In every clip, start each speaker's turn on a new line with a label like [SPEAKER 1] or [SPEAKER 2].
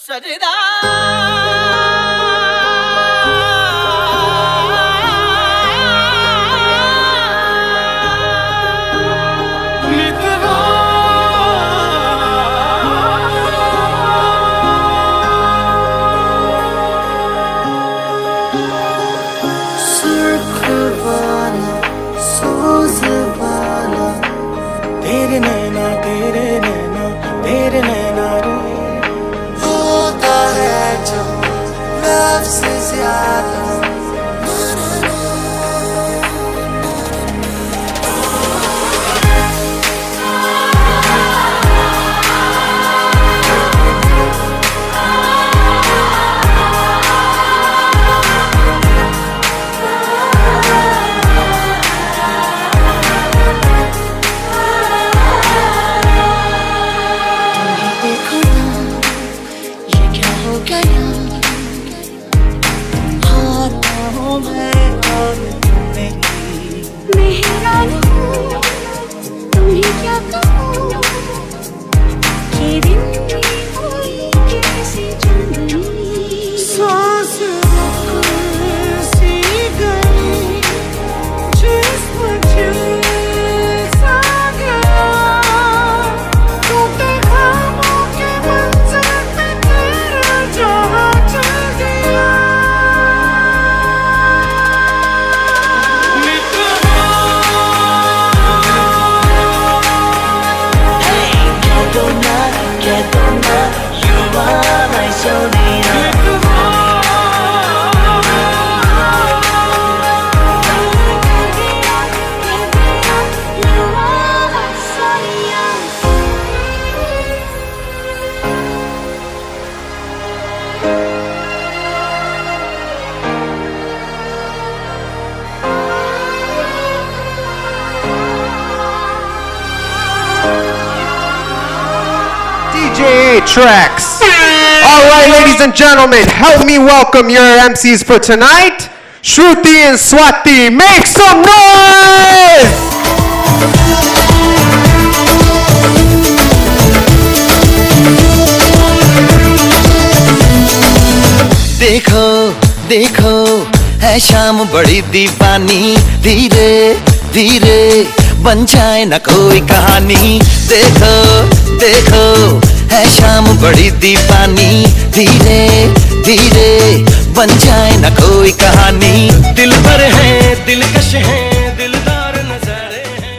[SPEAKER 1] सजदा
[SPEAKER 2] Tracks. All right, ladies and gentlemen, help me welcome your MCs for tonight, Shruti and Swati. Make some noise!
[SPEAKER 1] देखो देखो है शाम बड़ी दीवानी धीरे धीरे बन जाए न कोई कहानी देखो देखो है शाम बड़ी दीवानी धीरे धीरे बन जाए न कोई कहानी दिल भर है दिलकश है दिलदार नजारे हैं.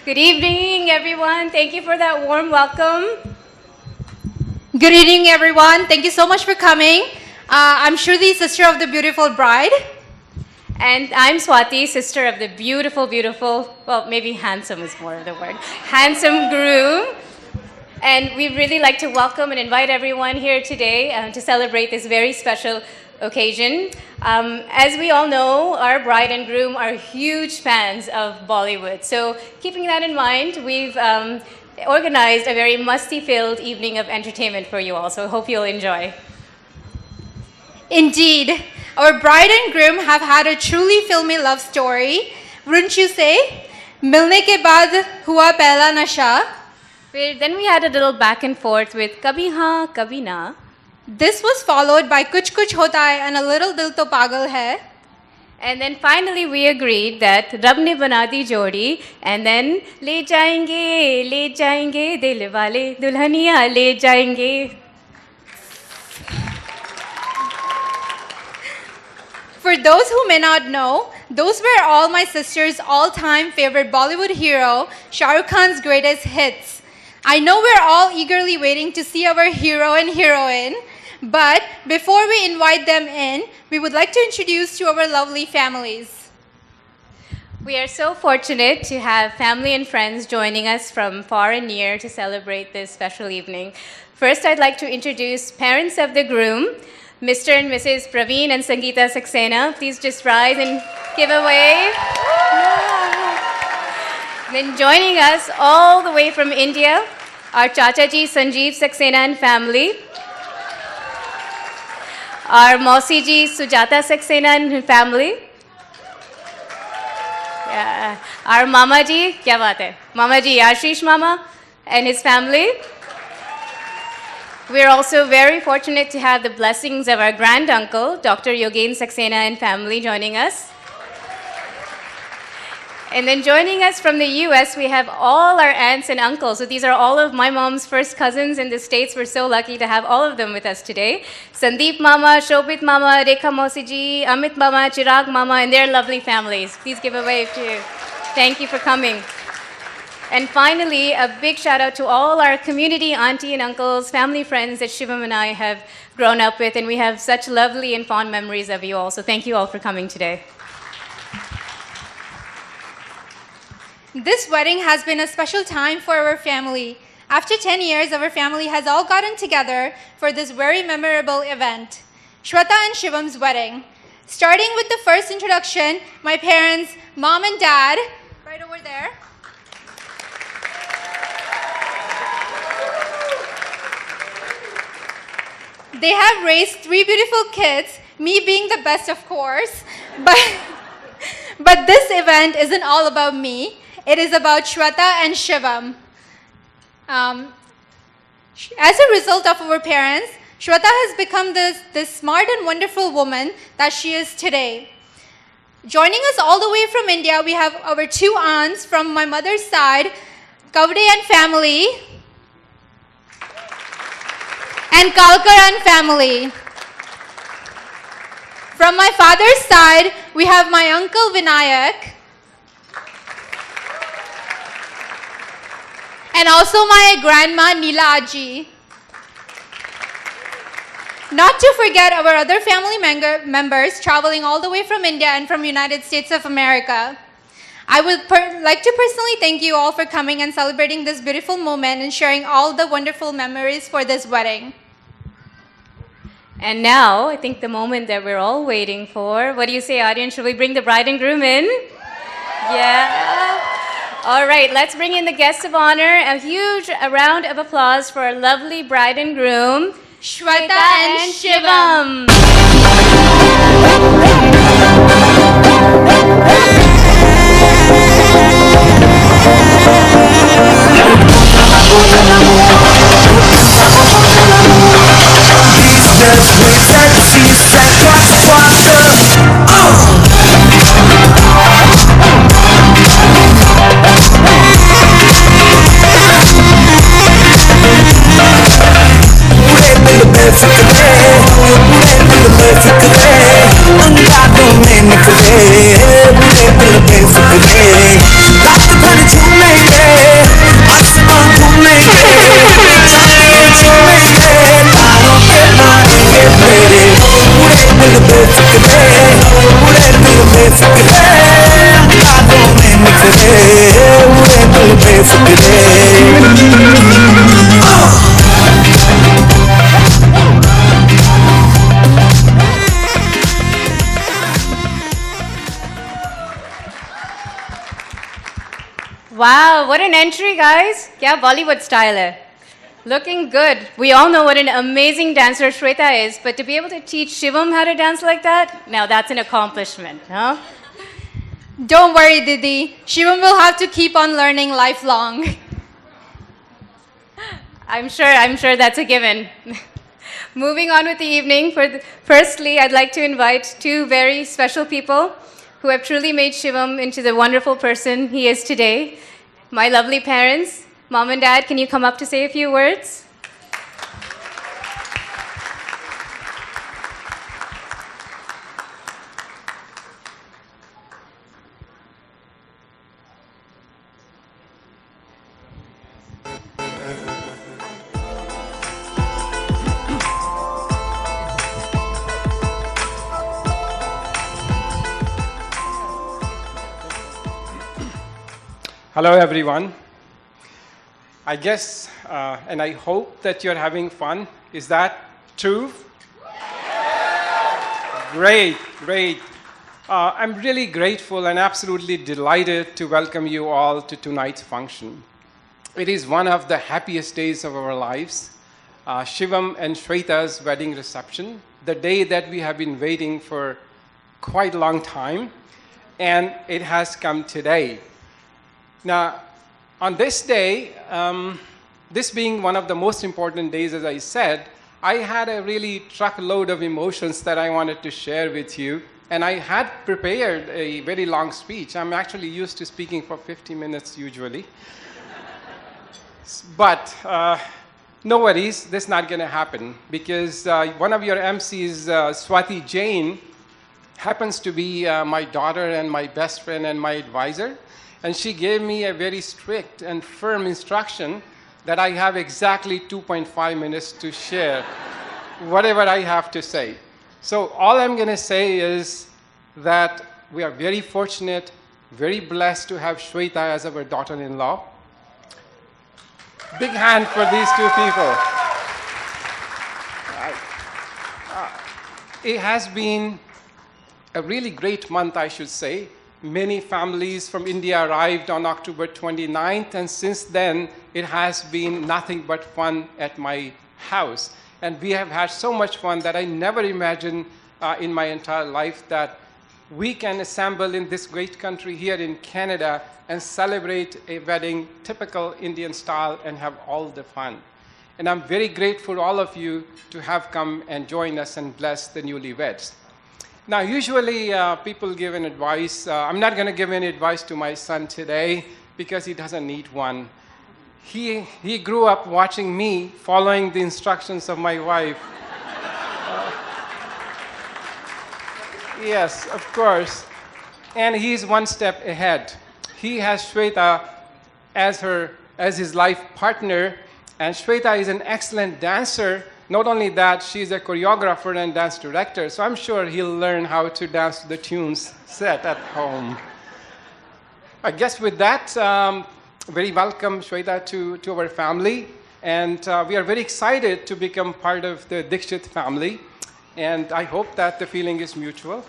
[SPEAKER 3] Good evening, everyone. Thank you for that warm welcome.
[SPEAKER 4] Good evening, everyone. Thank you so much for coming. I'm Shruti, sister of the beautiful bride.
[SPEAKER 3] And I'm Swati, sister of the beautiful, beautiful, well, maybe handsome is more of the word, handsome groom. And we'd really like to welcome and invite everyone here today to celebrate this very special occasion. As we all know, our bride and groom are huge fans of Bollywood. So keeping that in mind, we've organized a very musty-filled evening of entertainment for you all. So hope you'll enjoy.
[SPEAKER 4] Indeed, our bride and groom have had a truly filmy love story. Wouldn't you say? Milne ke baad hua pehla nasha.
[SPEAKER 3] Then we had a little back and forth with Kabhi Haan, Kabhi Na.
[SPEAKER 4] This was followed by Kuch Kuch Hota Hai and a little Dil To Pagal Hai.
[SPEAKER 3] And then finally we agreed that Rab ne bana di jodi, and then le jayenge dil wale dulhaniya le jayenge.
[SPEAKER 4] For those who may not know, those were all my sister's all-time favorite Bollywood hero, Shah Rukh Khan's greatest hits. I know we're all eagerly waiting to see our hero and heroine, but before we invite them in, we would like to introduce to our lovely families.
[SPEAKER 3] We are so fortunate to have family and friends joining us from far and near to celebrate this special evening. First, I'd like to introduce parents of the groom, Mr. and Mrs. Praveen and Sangeeta Saxena. Please just rise and give a wave. Then joining us all the way from India, our Chacha Ji Sanjeev Saxena and family, our Mausi Ji Sujata Saxena and family, our Mama Ji, kya baat hai? Mama Ji Ashish Mama and his family, We're also very fortunate to have the blessings of our granduncle, Dr. Yogen Saxena and family joining us. And then joining us from the US, we have all our aunts and uncles. So these are all of my mom's first cousins in the States. We're so lucky to have all of them with us today. Sandeep Mama, Shobit Mama, Rekha Mosiji, Amit Mama, Chirag Mama, and their lovely families. Please give a wave to you. Thank you for coming. And finally, a big shout out to all our community auntie and uncles, family friends that Shivam and I have grown up with, and we have such lovely and fond memories of you all. So thank you all for coming today.
[SPEAKER 4] This wedding has been a special time for our family. After 10 years, our family has all gotten together for this very memorable event, Shweta and Shivam's wedding. Starting with the first introduction, my parents, mom and dad, right over there. They have raised 3 beautiful kids, me being the best, of course. But this event isn't all about me. It is about Shweta and Shivam. As a result of our parents, Shweta has become this smart and wonderful woman that she is today. Joining us all the way from India, we have our 2 aunts from my mother's side, Kavde and family, and Kalkaran family. From my father's side, we have my uncle Vinayak, and also my grandma Nilaji. Not to forget our other family members traveling all the way from India and from United States of America. I would like to personally thank you all for coming and celebrating this beautiful moment and sharing all the wonderful memories for this wedding.
[SPEAKER 3] And now, I think the moment that we're all waiting for. What do you say, audience? Should we bring the bride and groom in? Yeah. All right, let's bring in the guests of honor. A huge round of applause for our lovely bride and groom,
[SPEAKER 4] Shweta and Shivam.
[SPEAKER 3] Wow, what an entry, guys. Kya Bollywood style hai. Looking good. We all know what an amazing dancer Shweta is, but to be able to teach Shivam how to dance like that, now that's an accomplishment, huh?
[SPEAKER 4] Don't worry, Didi. Shivam will have to keep on learning lifelong.
[SPEAKER 3] I'm sure that's a given. Moving on with the evening, firstly, I'd like to invite 2 very special people who have truly made Shivam into the wonderful person he is today. My lovely parents, Mom and Dad, can you come up to say a few words?
[SPEAKER 5] Hello, everyone. I guess, and I hope that you're having fun. Is that true? Great, great. I'm really grateful and absolutely delighted to welcome you all to tonight's function. It is one of the happiest days of our lives, Shivam and Shweta's wedding reception, the day that we have been waiting for quite a long time, and it has come today. Now, on this day, this being one of the most important days, as I said, I had a really truckload of emotions that I wanted to share with you. And I had prepared a very long speech. I'm actually used to speaking for 50 minutes usually. But no worries, this is not going to happen because one of your MCs, Swati Jain, happens to be my daughter and my best friend and my advisor. And she gave me a very strict and firm instruction that I have exactly 2.5 minutes to share whatever I have to say. So all I'm going to say is that we are very fortunate, very blessed to have Shweta as our daughter-in-law. Big hand for these two people. It has been a really great month, I should say. Many families from India arrived on October 29th, and since then, it has been nothing but fun at my house. And we have had so much fun that I never imagined in my entire life that we can assemble in this great country here in Canada and celebrate a wedding typical Indian style and have all the fun. And I'm very grateful to all of you to have come and join us and bless the newlyweds. Now, usually people give an advice. I'm not going to give any advice to my son today because he doesn't need one. He grew up watching me following the instructions of my wife. Yes, of course. And he's one step ahead. He has Shweta as his life partner, and Shweta is an excellent dancer. Not only that, she's a choreographer and dance director, so I'm sure he'll learn how to dance to the tunes set at home. I guess with that, very welcome, Shweta, to our family. And we are very excited to become part of the Dikshit family. And I hope that the feeling is mutual.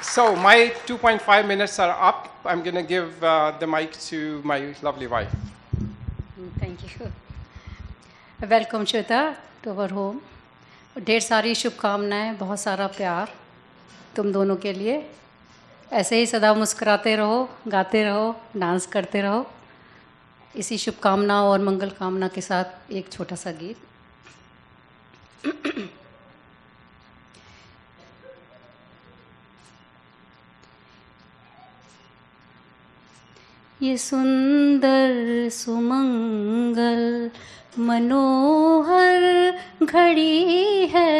[SPEAKER 5] So my 2.5 minutes are up. I'm going to give the mic to my lovely wife.
[SPEAKER 6] Thank you. Welcome, Shweta, to our home. ढेर सारी शुभकामनाएं, बहुत सारा प्यार तुम दोनों के लिए. ऐसे ही सदा मुस्कुराते रहो, गाते रहो, डांस करते रहो. इसी शुभकामना और मंगल कामना के साथ एक छोटा सा गीत. ये सुंदर सुमंगल मनोहर घड़ी है,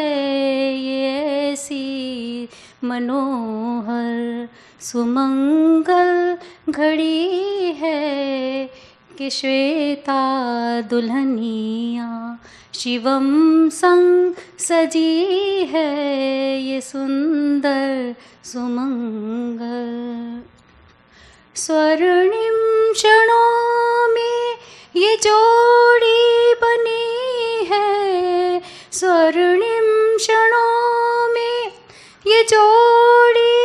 [SPEAKER 6] ये ऐसी मनोहर सुमंगल घड़ी है कि श्वेता दुल्हनिया शिवम संग सजी है. ये सुंदर सुमंगल स्वर्णिम क्षणों में ये जोड़ी बनी है. स्वर्णिम क्षणों में ये जोड़ी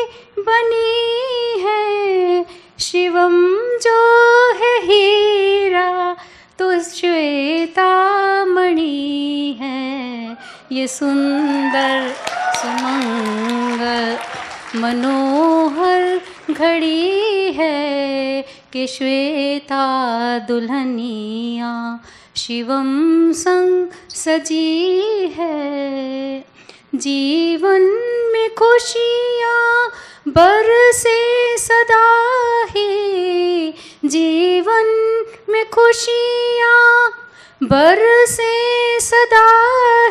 [SPEAKER 6] बनी है. शिवम जो है हीरा तो श्वेता मणि है. ये सुंदर सुमंगल मनोहर घड़ी है कि श्वेता दुल्हनिया शिवम संग सजी है. जीवन में खुशियाँ बरसे सदा ही, जीवन में खुशियाँ बरसे सदा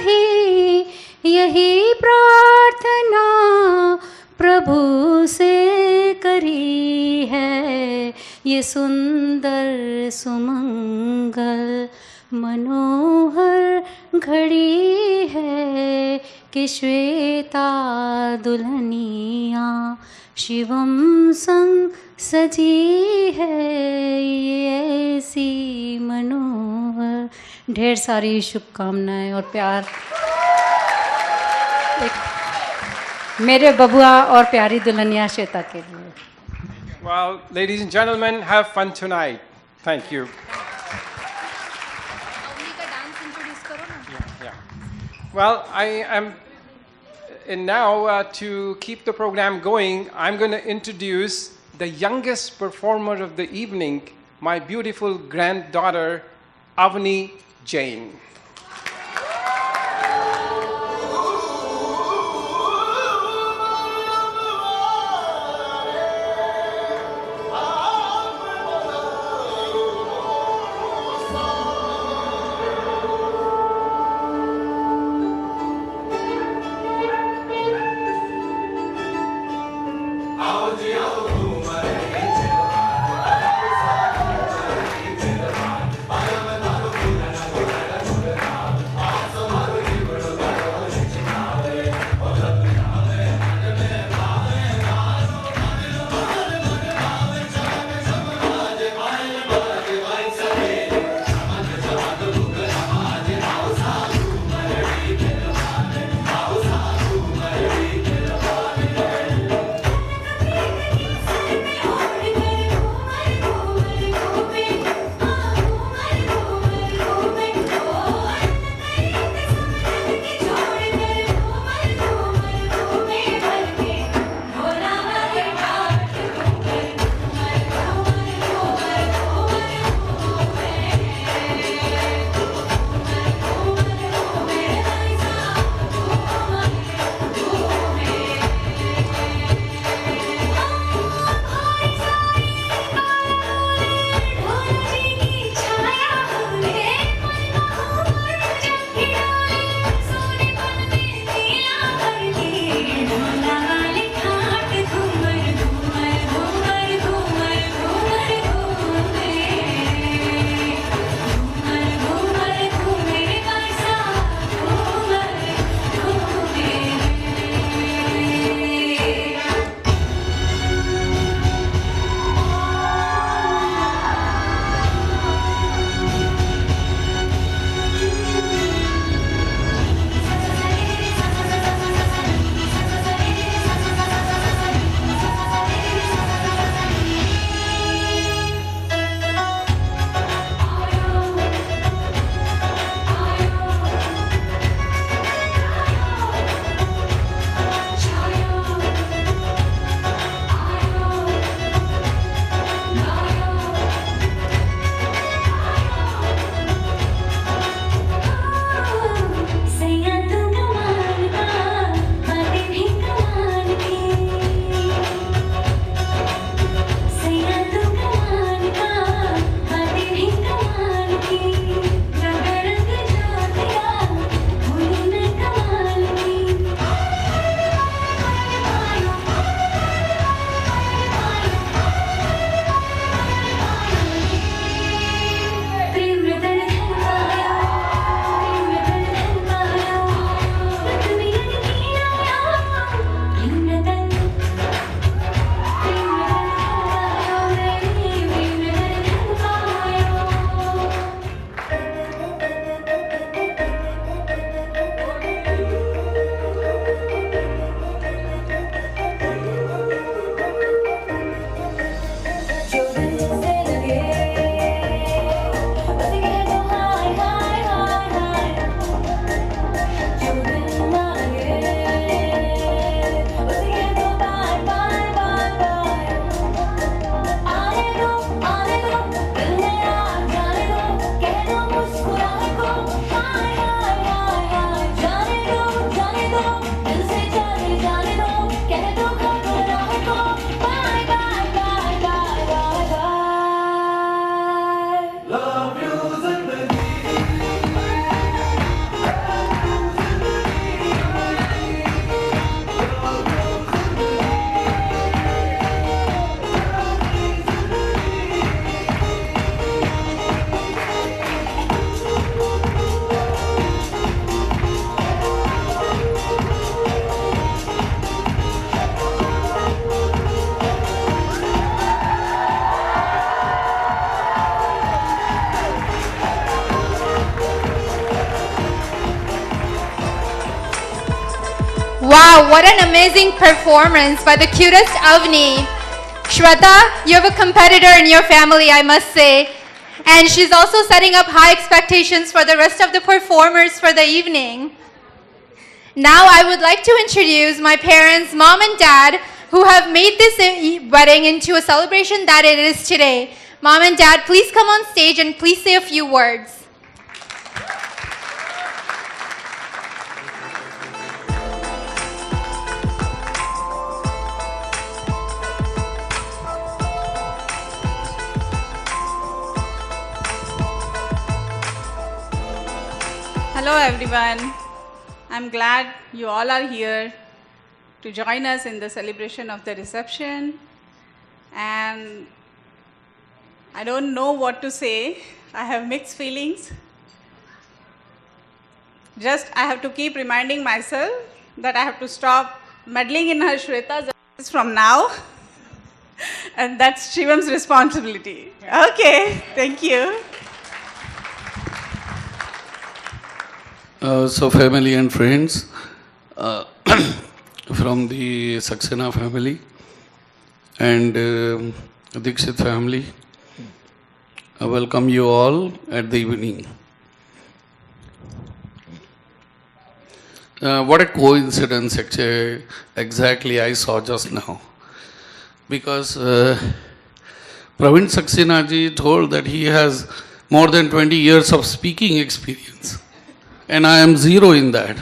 [SPEAKER 6] ही. यही प्रार्थना प्रभु से करी है. ये सुंदर सुमंगल मनोहर घड़ी है कि श्वेता दुल्हनिया शिवम संग सजी है. ये ऐसी मनोहर. ढेर सारी शुभकामनाएं और प्यार मेरे बबुआ और प्यारी दुल्हनिया श्वेता के लिए.
[SPEAKER 5] Well, ladies and gentlemen, have fun tonight. Thank you. Yeah. Well, I am, and now to keep the program going, I'm going to introduce the youngest performer of the evening, my beautiful granddaughter, Avni Jain.
[SPEAKER 4] Wow, what an amazing performance by the cutest Avni. Shweta, you have a competitor in your family, I must say. And she's also setting up high expectations for the rest of the performers for the evening. Now I would like to introduce my parents, mom and dad, who have made this wedding into a celebration that it is today. Mom and Dad, please come on stage and please say a few words.
[SPEAKER 7] Hello everyone. I'm glad you all are here to join us in the celebration of the reception. And I don't know what to say. I have mixed feelings. Just I have to keep reminding myself that I have to stop meddling in her Shweta's affairs from now. And that's Shivam's responsibility. Okay, thank you.
[SPEAKER 8] So family and friends from the Saxena family and Dixit family, I welcome you all at the evening. What a coincidence actually, exactly I saw just now. Because Praveen Saxena ji told that he has more than 20 years of speaking experience. And I am zero in that.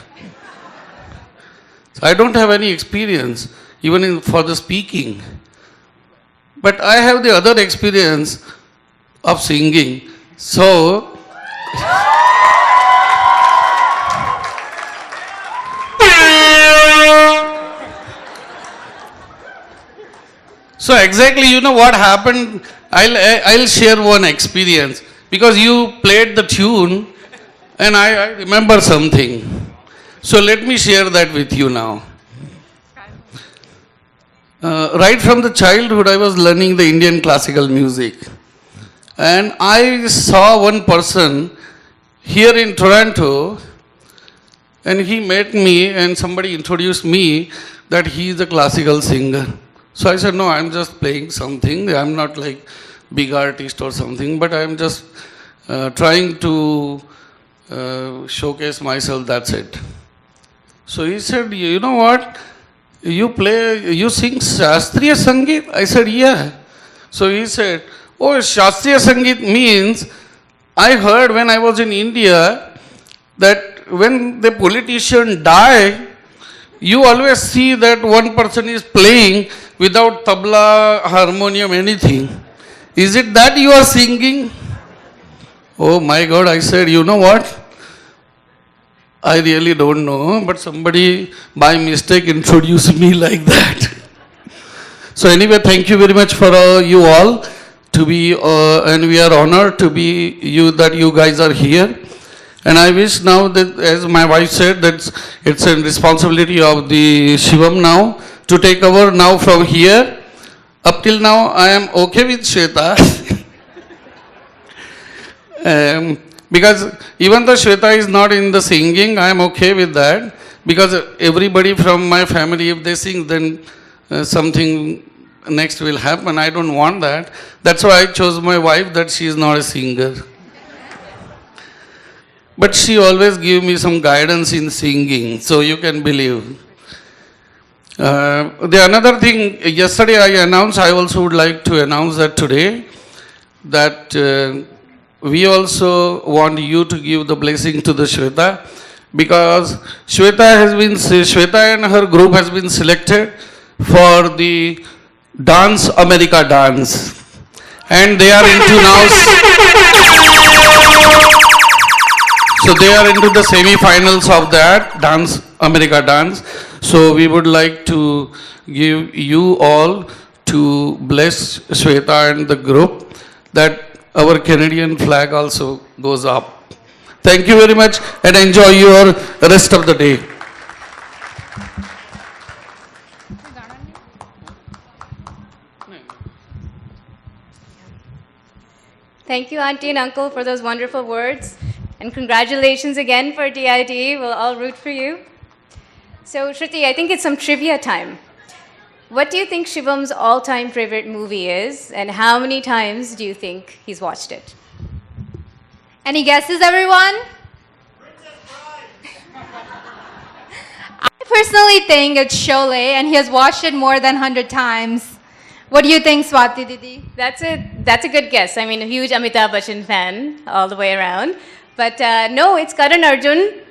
[SPEAKER 8] So I don't have any experience even for the speaking. But I have the other experience of singing. So exactly, you know what happened? I'll share one experience because you played the tune. And I remember something. So let me share that with you now. Right from the childhood, I was learning the Indian classical music. And I saw one person here in Toronto, and he met me, and somebody introduced me that he is a classical singer. So I said, no, I'm just playing something. I'm not like big artist or something, but I'm just trying to showcase myself, that's it. So he said, you know what, you sing Shastriya Sangeet? I said, yeah. So he said, oh, Shastriya Sangeet means, I heard when I was in India that when the politician die, you always see that one person is playing without tabla, harmonium, anything. Is it that you are singing? Oh my God, I said, you know what? I really don't know, but somebody by mistake introduced me like that. So anyway, thank you very much for you all to be, and we are honored to be that you guys are here. And I wish now that, as my wife said, that it's a responsibility of the Shivam now to take over now from here. Up till now, I am okay with Shweta. Because even though Shweta is not in the singing, I am okay with that. Because everybody from my family, if they sing, then something next will happen. I don't want that. That's why I chose my wife, that she is not a singer. But she always give me some guidance in singing, so you can believe. The another thing, yesterday I announced, I also would like to announce that today, that we also want you to give the blessing to the Shweta, because Shweta and her group has been selected for the Dance America Dance. And they are into now, so they are into the semi-finals of that Dance America Dance. So we would like to give you all to bless Shweta and the group, that our Canadian flag also goes up. Thank you very much and enjoy your rest of the day.
[SPEAKER 3] Thank you, Auntie and Uncle, for those wonderful words. And congratulations again for DID. We'll all root for you. So, Shruti, I think it's some trivia time. What do you think Shivam's all-time favorite movie is, and how many times do you think he's watched it?
[SPEAKER 4] Any guesses, everyone? I personally think it's Sholay, and he has watched it more than 100 times. What do you think, Swati Didi?
[SPEAKER 3] That's a good guess. I mean, a huge Amitabh Bachchan fan all the way around. But no, it's Karan Arjun.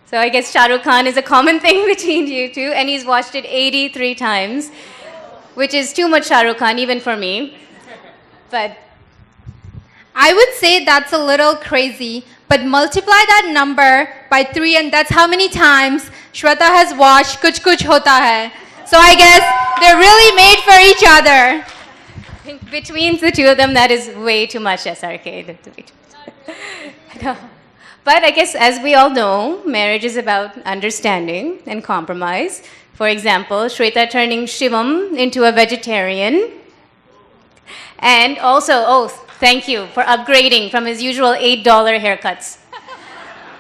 [SPEAKER 3] So I guess Shah Rukh Khan is a common thing between you two, and he's watched it 83 times, which is too much Shah Rukh Khan even for me. But
[SPEAKER 4] I would say that's a little crazy, but multiply that number by 3 and that's how many times Shweta has watched Kuch Kuch Hota Hai. So I guess they're really made for each other.
[SPEAKER 3] I think between the two of them, that is way too much SRK. No. But I guess, as we all know, marriage is about understanding and compromise. For example, Shweta turning Shivam into a vegetarian. And also, oh, thank you for upgrading from his usual $8 haircuts.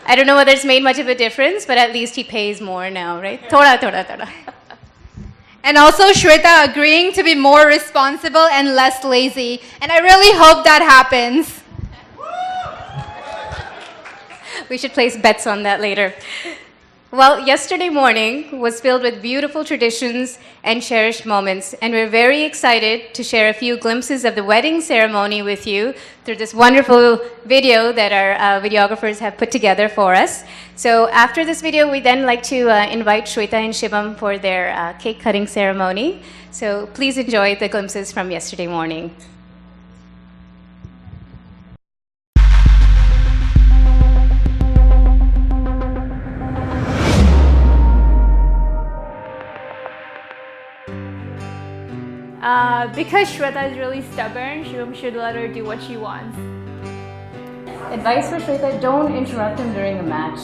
[SPEAKER 3] I don't know whether it's made much of a difference, but at least he pays more now, right? Thoda, thoda, thoda.
[SPEAKER 4] And also Shweta agreeing to be more responsible and less lazy. And I really hope that happens.
[SPEAKER 3] We should place bets on that later. Well, yesterday morning was filled with beautiful traditions and cherished moments, and we're very excited to share a few glimpses of the wedding ceremony with you through this wonderful video that our videographers have put together for us. So after this video, we'd then like to invite Shweta and Shivam for their cake cutting ceremony. So please enjoy the glimpses from yesterday morning.
[SPEAKER 9] Because Shweta is really stubborn, Shivam should let her do what she wants.
[SPEAKER 3] Advice for Shweta, don't interrupt him during a match.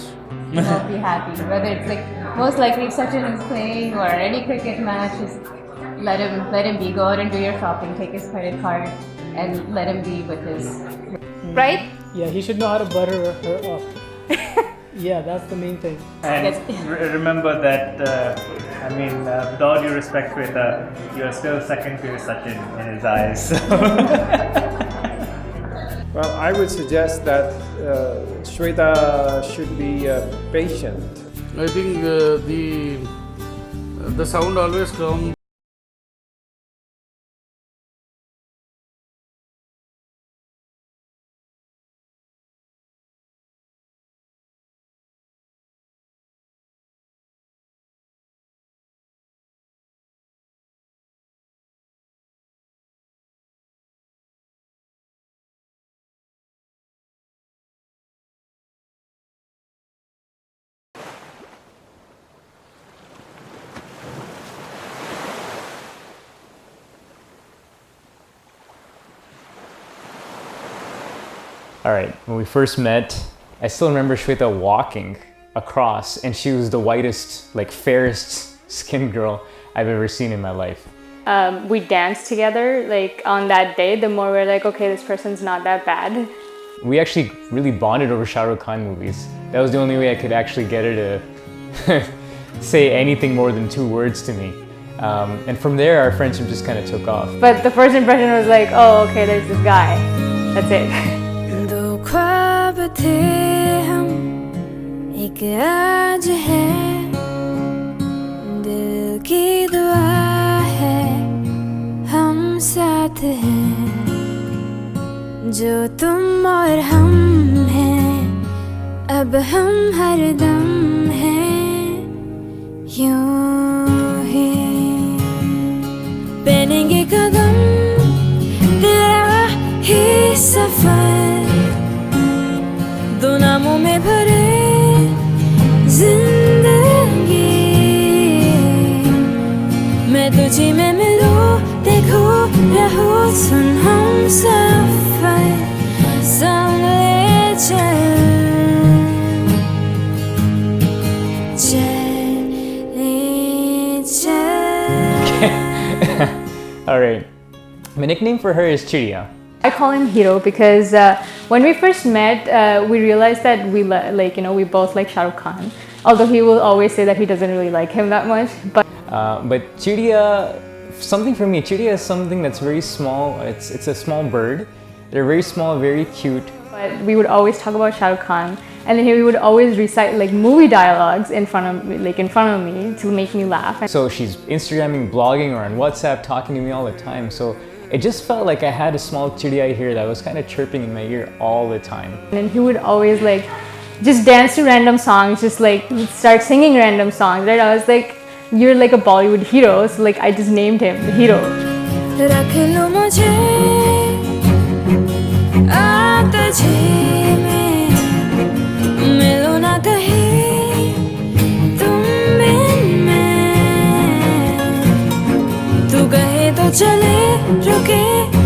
[SPEAKER 3] He won't be happy. Whether it's like, most likely if Sachin is playing or any cricket match, just let him be. Go out and do your shopping, take his credit card, and let him be with his...
[SPEAKER 4] Right?
[SPEAKER 10] Yeah, he should know how to butter her up. Yeah, that's the main thing.
[SPEAKER 11] And remember that, with all due respect, Shweta, you're still second to Sachin in his eyes.
[SPEAKER 5] Well, I would suggest that Shweta should be patient.
[SPEAKER 8] I think the sound always comes.
[SPEAKER 12] All right, when we first met, I still remember Shweta walking across, and she was the whitest, like fairest skinned girl I've ever seen in my life.
[SPEAKER 9] We danced together, like on that day. The more we're like, okay, this person's not that bad.
[SPEAKER 12] We actually really bonded over Shah Rukh Khan movies. That was the only way I could actually get her to say anything more than 2 words to me. And from there, our friendship just kind of took off.
[SPEAKER 9] But the first impression was like, oh, okay, there's this guy. That's it.
[SPEAKER 13] ख्वाब थे हम एक आज है दिल की दुआ है हम साथ हैं जो तुम और हम हैं अब हम हर दम हैं यूं ही पहनेंगे कदम तेरा ही सफर दो नामों में भरे जिंदगी मैं तुझी में मिलूं देखो रहो सुन हम सफर संग ले चल
[SPEAKER 12] All right, my nickname for her is Chidiya.
[SPEAKER 9] I call him Hero because when we first met, we realized that we both like Shah Rukh Khan. Although he will always say that he doesn't really like him that much. But
[SPEAKER 12] Chidiya, something for me, Chidiya is something that's very small. It's a small bird. They're very small, very cute.
[SPEAKER 9] But we would always talk about Shah Rukh Khan, and then he would always recite like movie dialogues in front of me to make me laugh.
[SPEAKER 12] So she's Instagramming, blogging, or on WhatsApp, talking to me all the time. So it just felt like I had a small chidiya here that was kind of chirping in my ear all the time.
[SPEAKER 9] And then he would always like just dance to random songs, just like start singing random songs, right? I was like, you're like a Bollywood hero, so like I just named him the hero.
[SPEAKER 13] रख लो मुझे आतझे में, मिलो ना कहीं तुम बिन मैं, तू कहे तो चले रुके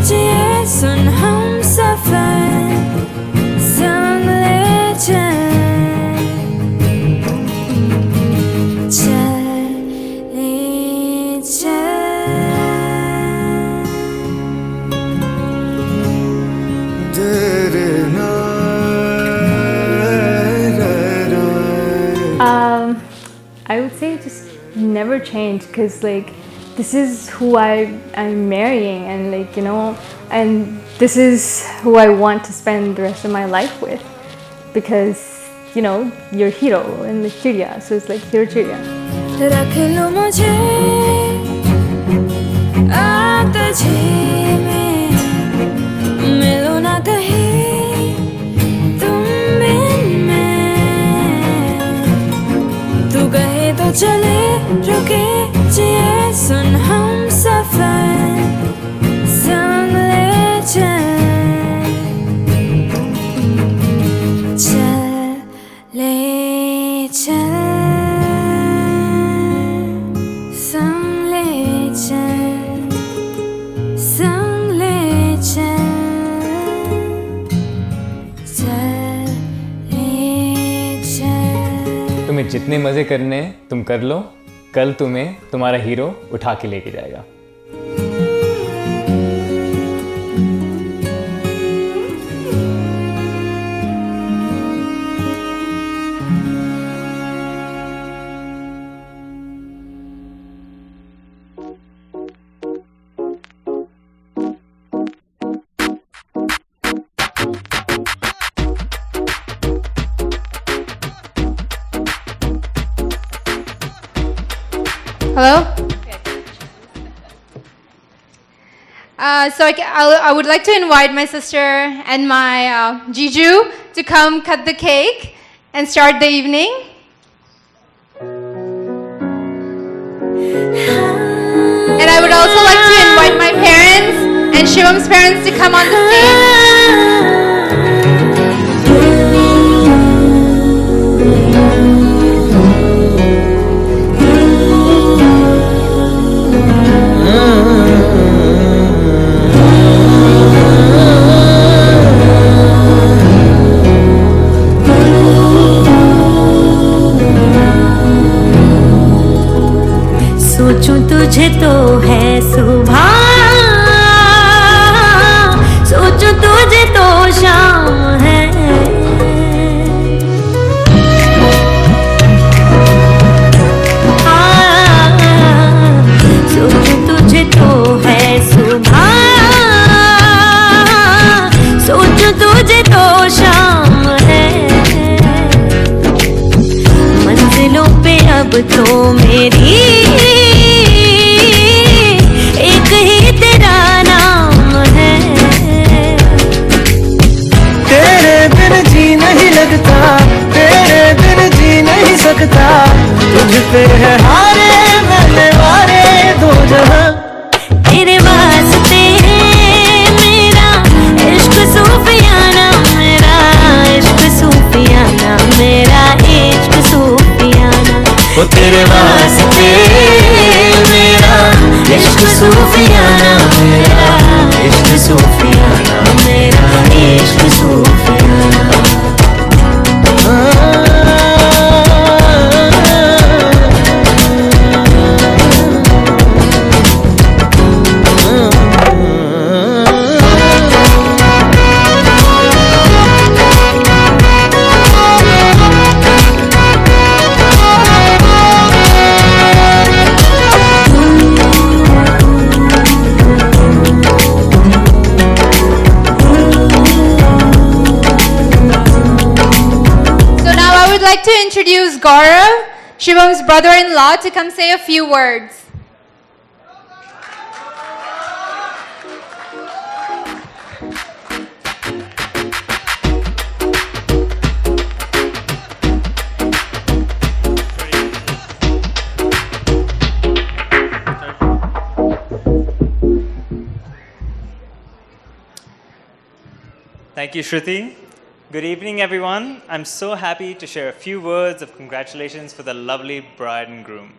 [SPEAKER 13] जिए सुन हम सफर संग ले चल
[SPEAKER 9] I would say just never change, because like this is who I'm marrying, and like, you know, and this is who I want to spend the rest of my life with, because you know, you're hero in the chidiya, so it's like hero chidiya.
[SPEAKER 13] रख लो मुझे आतझे में, मिलो ना कहीं तुम बिन मैं, तू कहे तो चले रुके जिए सुन हम सफर संग ले चल ले चल संग ले चल संग ले चल ले चल।
[SPEAKER 12] तुम्हें जितने मजे करने हैं तुम कर लो, कल तुम्हें तुम्हारा हीरो उठा के लेके जाएगा।
[SPEAKER 4] Hello? So I would like to invite my sister and my Jiju to come cut the cake and start the evening. And I would also like to invite my parents and Shivam's parents to come on the stage.
[SPEAKER 13] सोचूं तुझे तो है सुबह, सोचूं तुझे तो शाम है, सोचूं तुझे तो है सुबह, सोचूं तुझे तो शाम है, मंजिलों पे अब तो मेरी एक ही तेरा नाम है,
[SPEAKER 1] तेरे बिन जी नहीं लगता, तेरे बिन जी नहीं सकता, तुझ पे है हारे मैंने वारे दो जहां,
[SPEAKER 13] तेरे वास्ते मेरा इश्क सूफियाना, मेरा इश्क सूफियाना, मेरा इश्क सूफियाना,
[SPEAKER 1] वो तेरे वास्ते मेरा इश्क सूफियाना, मेरा इश्क सूफियाना,
[SPEAKER 13] मेरा इश्क सूफियाना।
[SPEAKER 4] like to introduce Gaurav, Shivam's brother-in-law, to come say a few words.
[SPEAKER 14] Thank you, Shruti. Good evening, everyone. I'm so happy to share a few words of congratulations for the lovely bride and groom.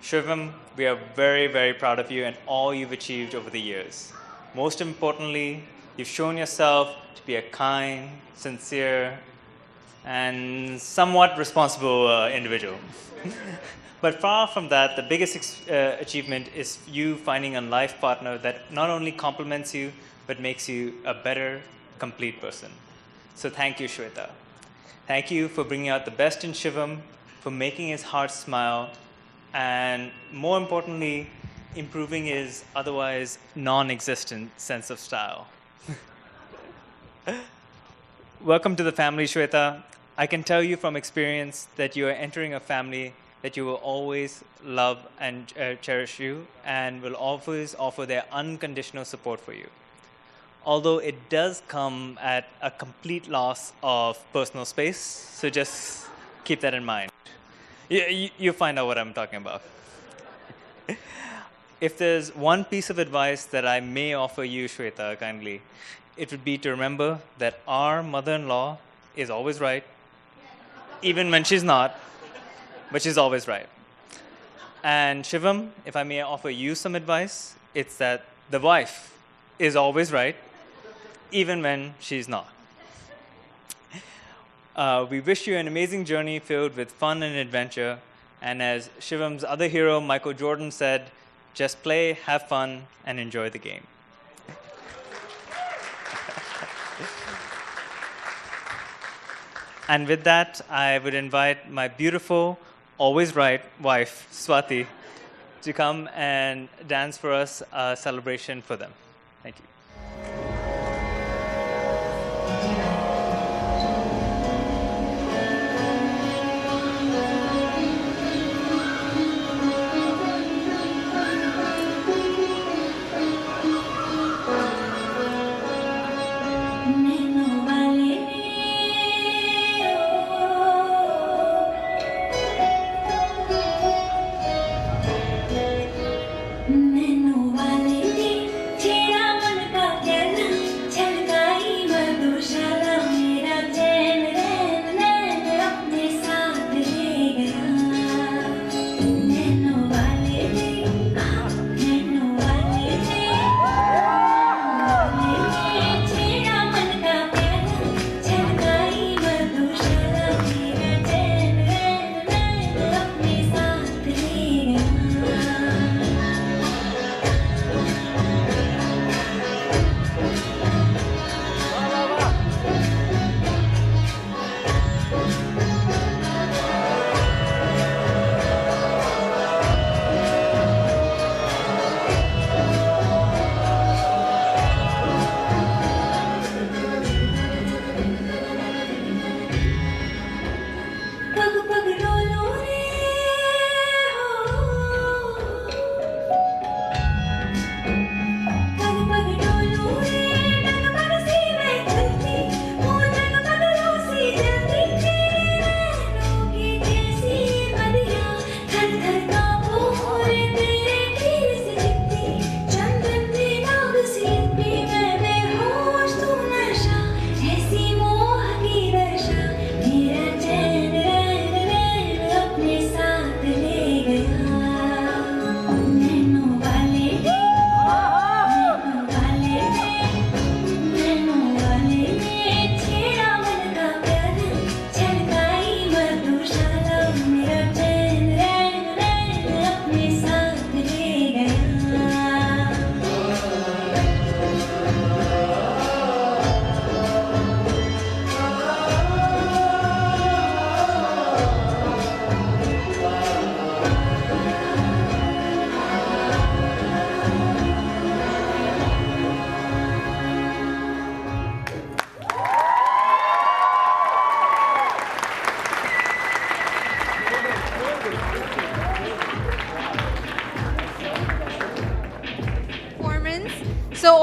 [SPEAKER 14] Shivam, we are very, very proud of you and all you've achieved over the years. Most importantly, you've shown yourself to be a kind, sincere, and somewhat responsible individual. But far from that, the biggest achievement is you finding a life partner that not only complements you, but makes you a better, complete person. So thank you, Shweta. Thank you for bringing out the best in Shivam, for making his heart smile, and more importantly, improving his otherwise non-existent sense of style. Welcome to the family, Shweta. I can tell you from experience that you are entering a family that you will always love and cherish you, and will always offer their unconditional support for you. Although it does come at a complete loss of personal space, so just keep that in mind. You find out what I'm talking about. If there's one piece of advice that I may offer you, Shweta, kindly, it would be to remember that our mother-in-law is always right, even when she's not, but she's always right. And Shivam, if I may offer you some advice, it's that the wife is always right, even when she's not. We wish you an amazing journey filled with fun and adventure. And as Shivam's other hero, Michael Jordan, said, just play, have fun, and enjoy the game. And with that, I would invite my beautiful, always right wife, Swati, to come and dance for us a celebration for them. Thank you.
[SPEAKER 13] Nenu wale ni, chera man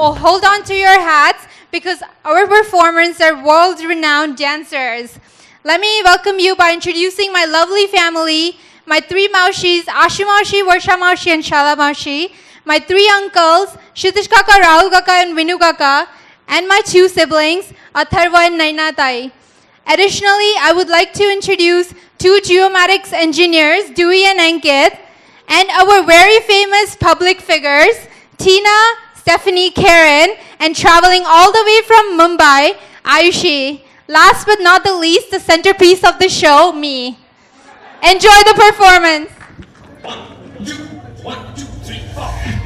[SPEAKER 4] hold on to your hats because our performers are world-renowned dancers. Let me welcome you by introducing my lovely family, my 3 Maushis, Ashu Maushi, Varsha Maushi, and Shala Maushi, my 3 uncles, Shitish Kaka, Rahul Kaka, and Vinu Kaka, and my 2 siblings, Atharva and Naina Tai. Additionally, I would like to introduce 2 geomatics engineers, Dewey and Ankit, and our very famous public figures, Tina, Stephanie, Karen, and traveling all the way from Mumbai, Ayushi. Last but not the least, the centerpiece of the show, me. Enjoy the performance.
[SPEAKER 15] 1, 2, 3, 4.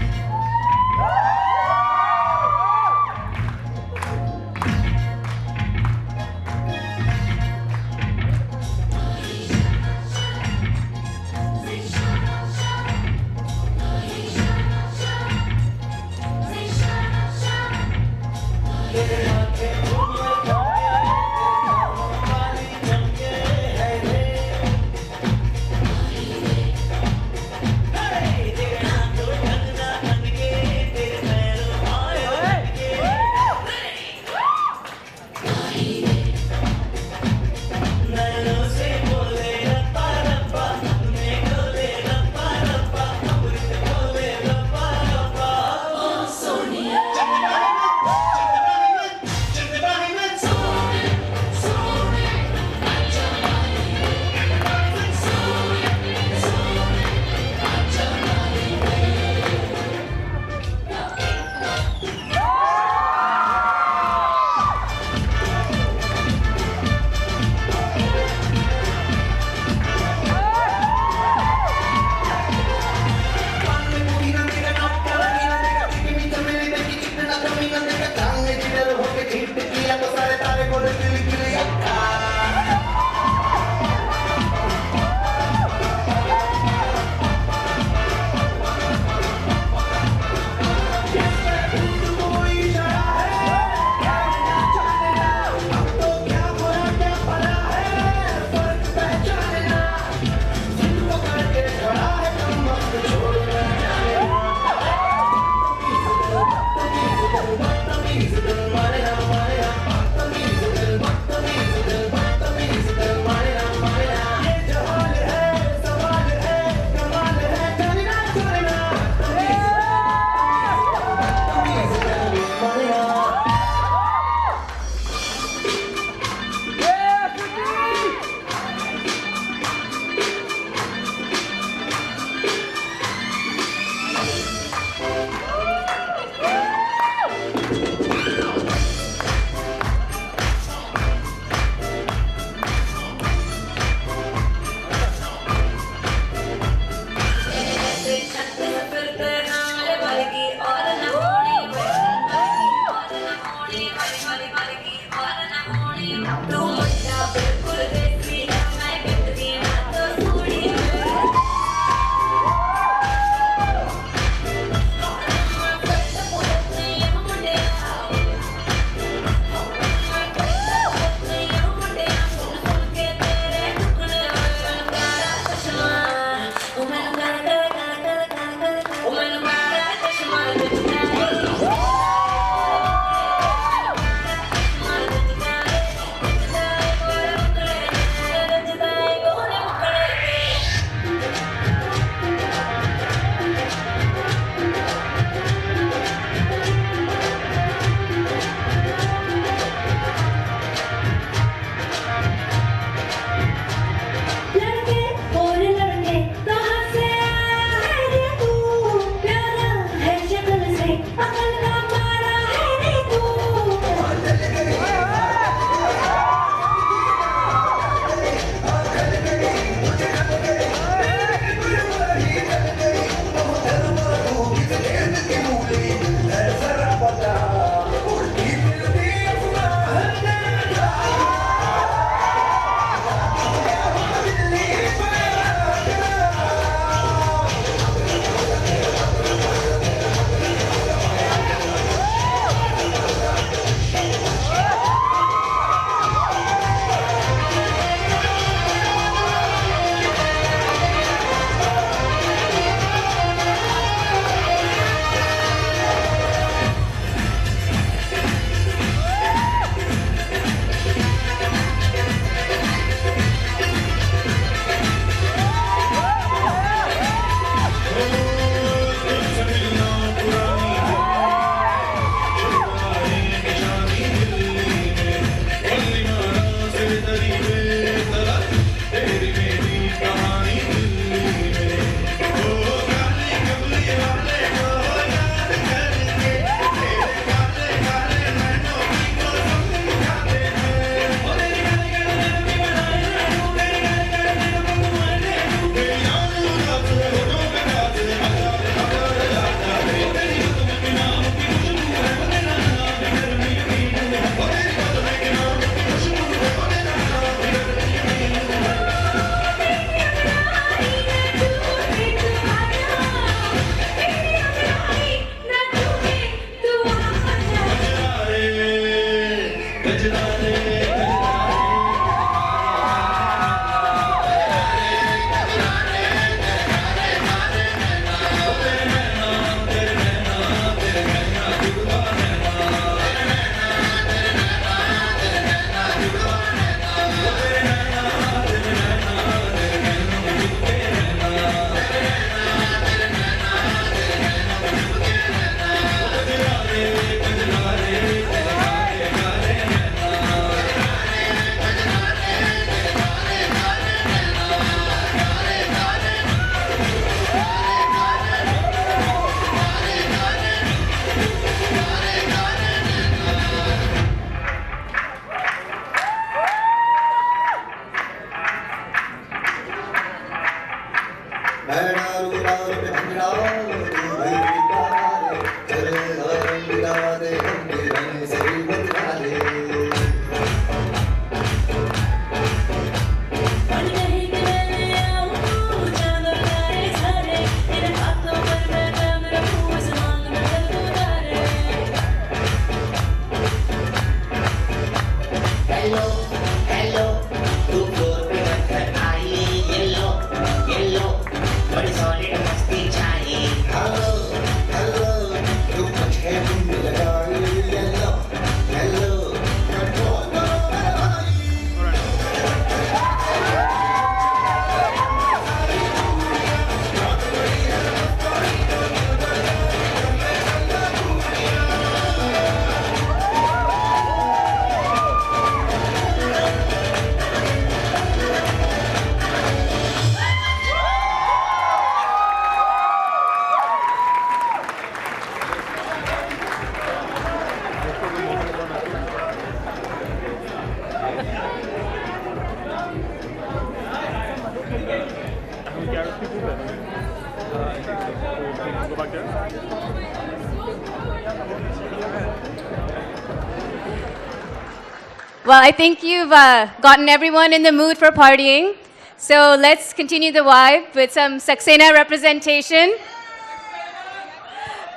[SPEAKER 3] Well, I think you've gotten everyone in the mood for partying. So let's continue the vibe with some Saxena representation.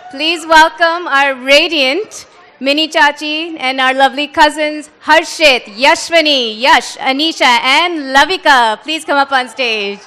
[SPEAKER 3] Please welcome our radiant Mini Chachi and our lovely cousins Harshit, Yashwani, Yash, Anisha, and Lavika. Please come up on stage.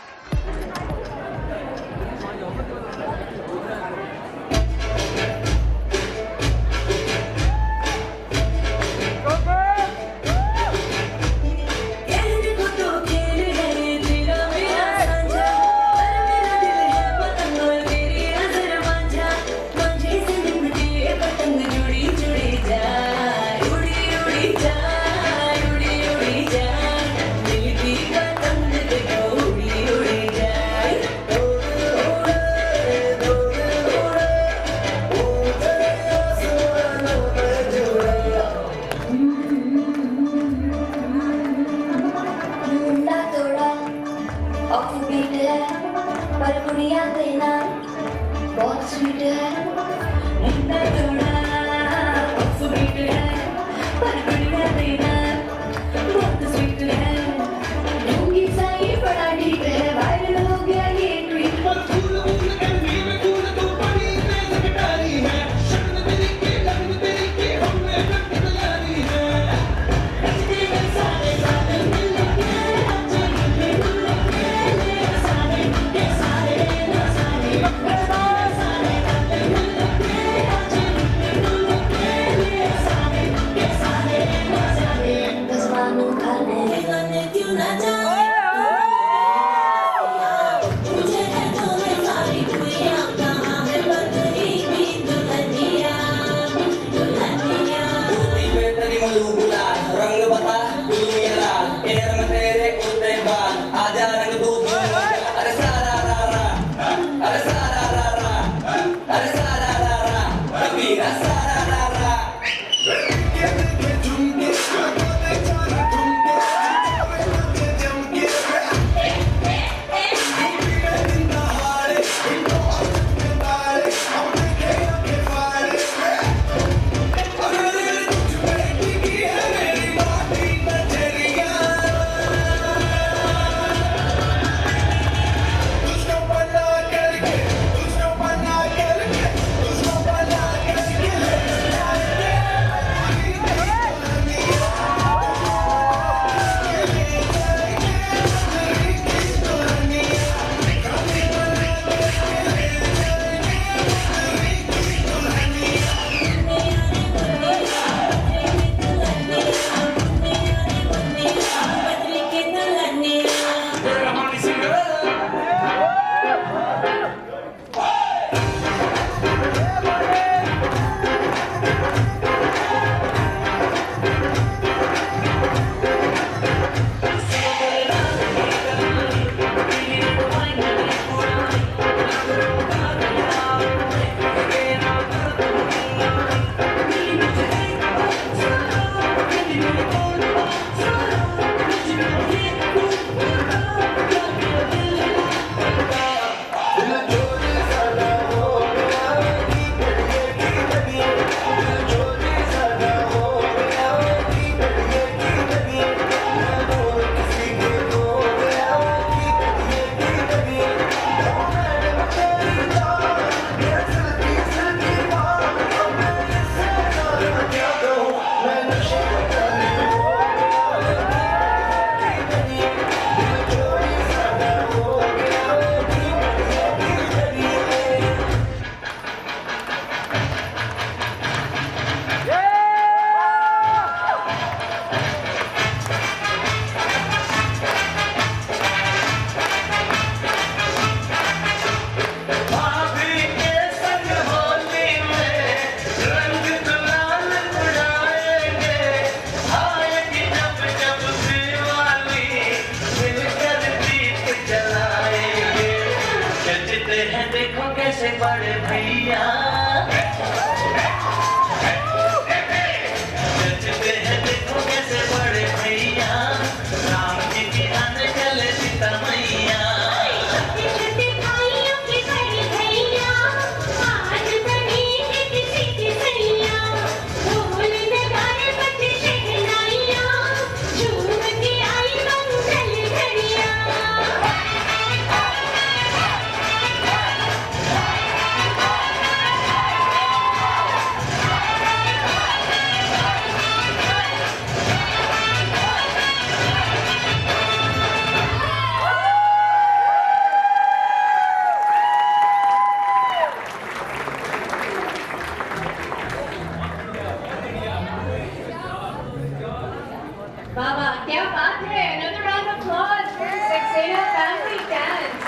[SPEAKER 3] baat hai. Another round of applause for the Saxena family dance.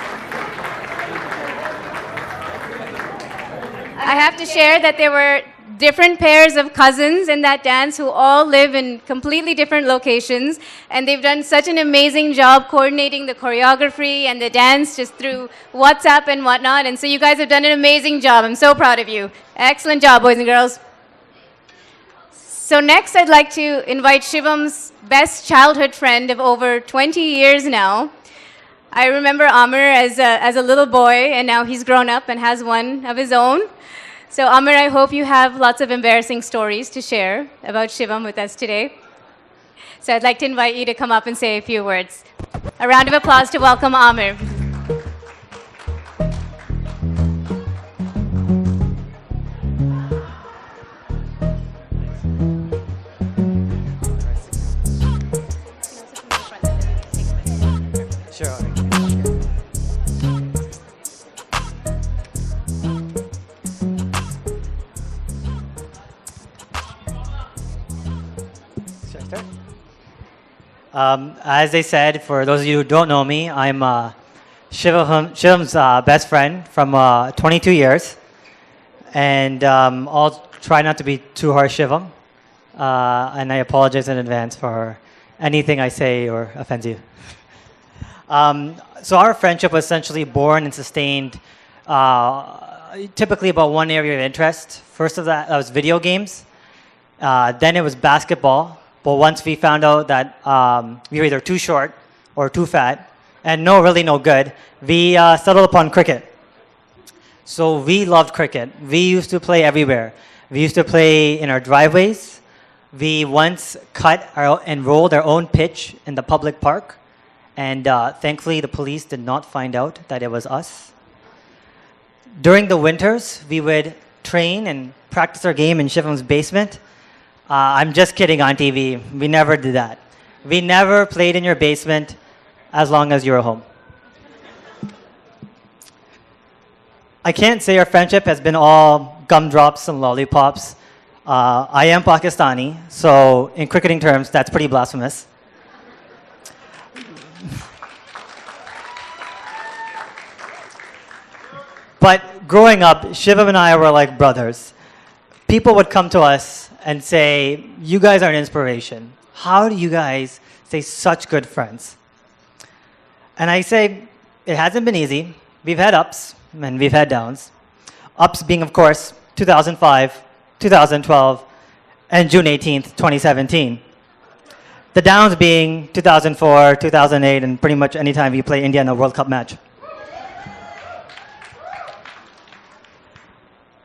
[SPEAKER 3] I have to share that there were different pairs of cousins in that dance who all live in completely different locations, and they've done such an amazing job coordinating the choreography and the dance just through WhatsApp and whatnot, and so you guys have done an amazing job. I'm so proud of you. Excellent job, boys and girls. So next I'd like to invite Shivam's best childhood friend of over 20 years now. I remember Amir as a little boy, and now he's grown up and has one of his own. So Amir, I hope you have lots of embarrassing stories to share about Shivam with us today. So I'd like to invite you to come up and say a few words. A round of applause to welcome Amir.
[SPEAKER 15] Sure. As they said, for those of you who don't know me, I'm Shivam's best friend from 22 years. And I'll try not to be too harsh, Shivam. And I apologize in advance for anything I say or offends you. So our friendship was essentially born and sustained typically about one area of interest. First of that was video games. Then it was basketball. But once we found out that we were either too short or too fat, and really no good, we settled upon cricket. So we loved cricket. We used to play everywhere. We used to play in our driveways. We once cut and rolled our own pitch in the public park. And thankfully, the police did not find out that it was us. During the winters, we would train and practice our game in Shivam's basement. I'm just kidding on TV. We never did that. We never played in your basement as long as you were home. I can't say our friendship has been all gumdrops and lollipops. I am Pakistani, so in cricketing terms, that's pretty blasphemous. But growing up, Shivam and I were like brothers. People would come to us and say, you guys are an inspiration. How do you guys stay such good friends? And I say, it hasn't been easy. We've had ups and we've had downs. Ups being, of course, 2005, 2012, and June 18th, 2017. The downs being 2004, 2008, and pretty much any time we play India in a World Cup match.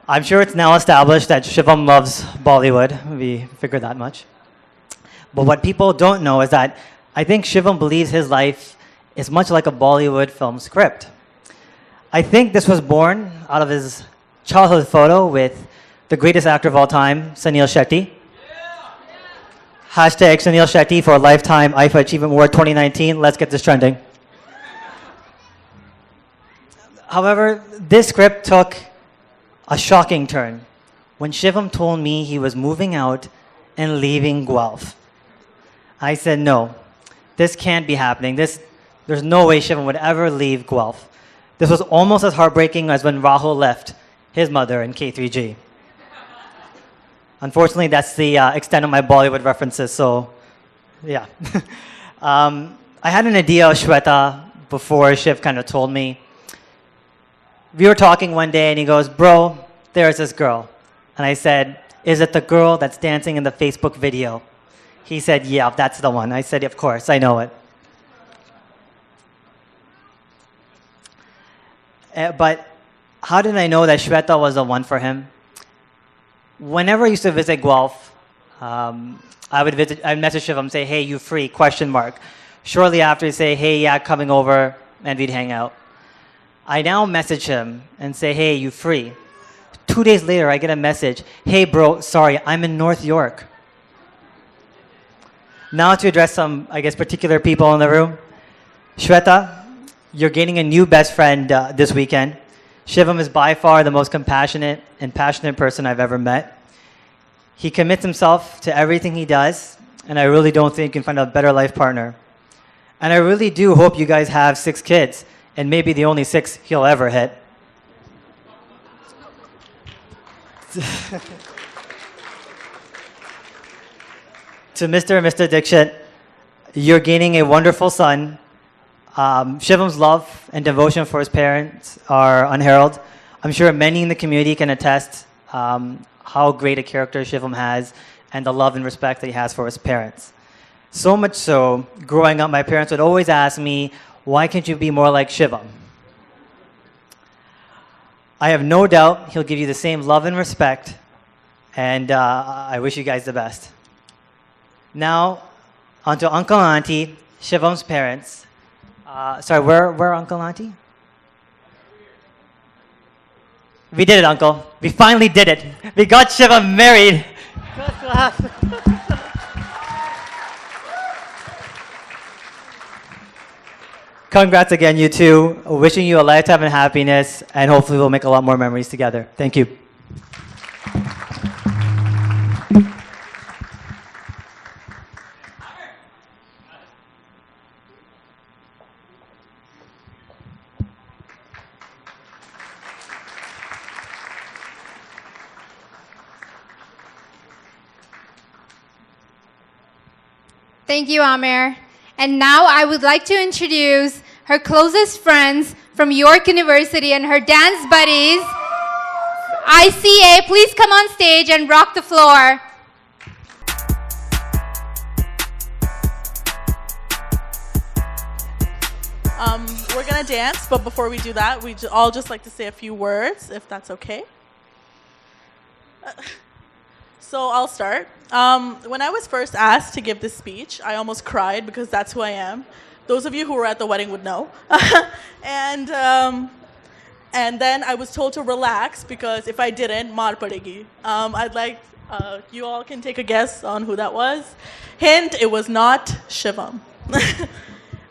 [SPEAKER 15] I'm sure it's now established that Shivam loves Bollywood. We figured that much. But what people don't know is that I think Shivam believes his life is much like a Bollywood film script. I think this was born out of his childhood photo with the greatest actor of all time, Sunil Shetty. Hashtag Sunil Shetty for Lifetime IFA Achievement Award 2019. Let's get this trending. However, this script took a shocking turn when Shivam told me he was moving out and leaving Guelph. I said, no, this can't be happening. There's no way Shivam would ever leave Guelph. This was almost as heartbreaking as when Rahul left his mother in K3G. Unfortunately, that's the extent of my Bollywood references, so yeah. I had an idea of Shweta before Shiv kind of told me. We were talking one day and he goes, bro, there's this girl. And I said, is it the girl that's dancing in the Facebook video? He said, yeah, that's the one. I said, of course, I know it. But how did I know that Shweta was the one for him? Whenever I used to visit Guelph, I'd message Shivam, say, hey, you free, ? Shortly after, he'd say, hey, yeah, coming over, and we'd hang out. I now message him and say, hey, you free? 2 days later, I get a message, hey, bro, sorry, I'm in North York. Now to address some, I guess, particular people in the room. Shweta, you're gaining a new best friend this weekend. Shivam is by far the most compassionate and passionate person I've ever met. He commits himself to everything he does, and I really don't think you can find a better life partner. And I really do hope you guys have 6 kids, and maybe the only 6 he'll ever hit. To Mr. and Mr. Dixit, you're gaining a wonderful son. Shivam's love and devotion for his parents are unheralded. I'm sure many in the community can attest how great a character Shivam has and the love and respect that he has for his parents. So much so, growing up, my parents would always ask me, why can't you be more like Shivam? I have no doubt he'll give you the same love and respect, and I wish you guys the best. Now, on to Uncle and Auntie, Shivam's parents. Sorry, where are Uncle and Auntie? We did it, Uncle. We finally did it. We got Shivam married. Congrats again, you two. Wishing you a lifetime of happiness, and hopefully we'll make a lot more memories together. Thank you.
[SPEAKER 4] Thank you, Amir. And now I would like to introduce her closest friends from York University and her dance buddies. ICA, please come on stage and rock the floor.
[SPEAKER 16] We're gonna dance, but before we do that, we all just like to say a few words, if that's okay. So I'll start. When I was first asked to give this speech, I almost cried because that's who I am. Those of you who were at the wedding would know. And then I was told to relax because if I didn't, maar padegi. I'd like, you all can take a guess on who that was. Hint, it was not Shivam.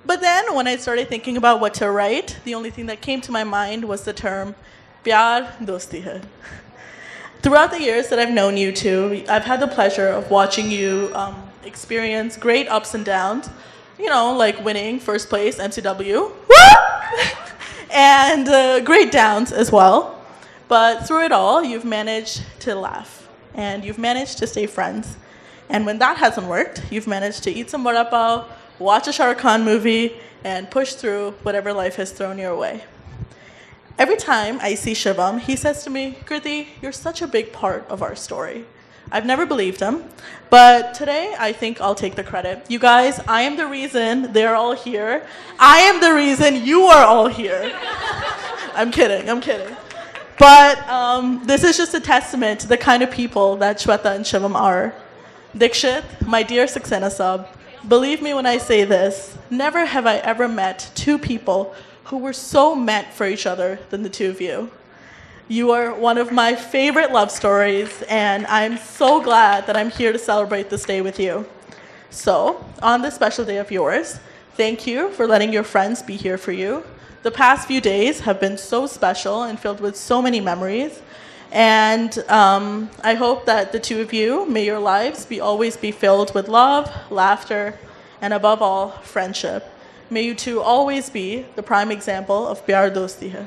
[SPEAKER 16] But then when I started thinking about what to write, the only thing that came to my mind was the term pyar dosti hai. Throughout the years that I've known you two, I've had the pleasure of watching you experience great ups and downs, you know, like winning first place MCW, and great downs as well. But through it all, you've managed to laugh, and you've managed to stay friends. And when that hasn't worked, you've managed to eat some vada pav, watch a Shah Rukh Khan movie, and push through whatever life has thrown your way. Every time I see Shivam, he says to me, Kriti, you're such a big part of our story. I've never believed him, but today I think I'll take the credit. You guys, I am the reason they're all here. I am the reason you are all here. I'm kidding. But this is just a testament to the kind of people that Shweta and Shivam are. Dixit, my dear Saxena sub, believe me when I say this, never have I ever met two people who were so meant for each other than the two of you. You are one of my favorite love stories, and I'm so glad that I'm here to celebrate this day with you. So, on this special day of yours, thank you for letting your friends be here for you. The past few days have been so special and filled with so many memories, and I hope that the two of you, may your lives always be filled with love, laughter, and above all, friendship. May you two always be the prime example of pyar dosti hai.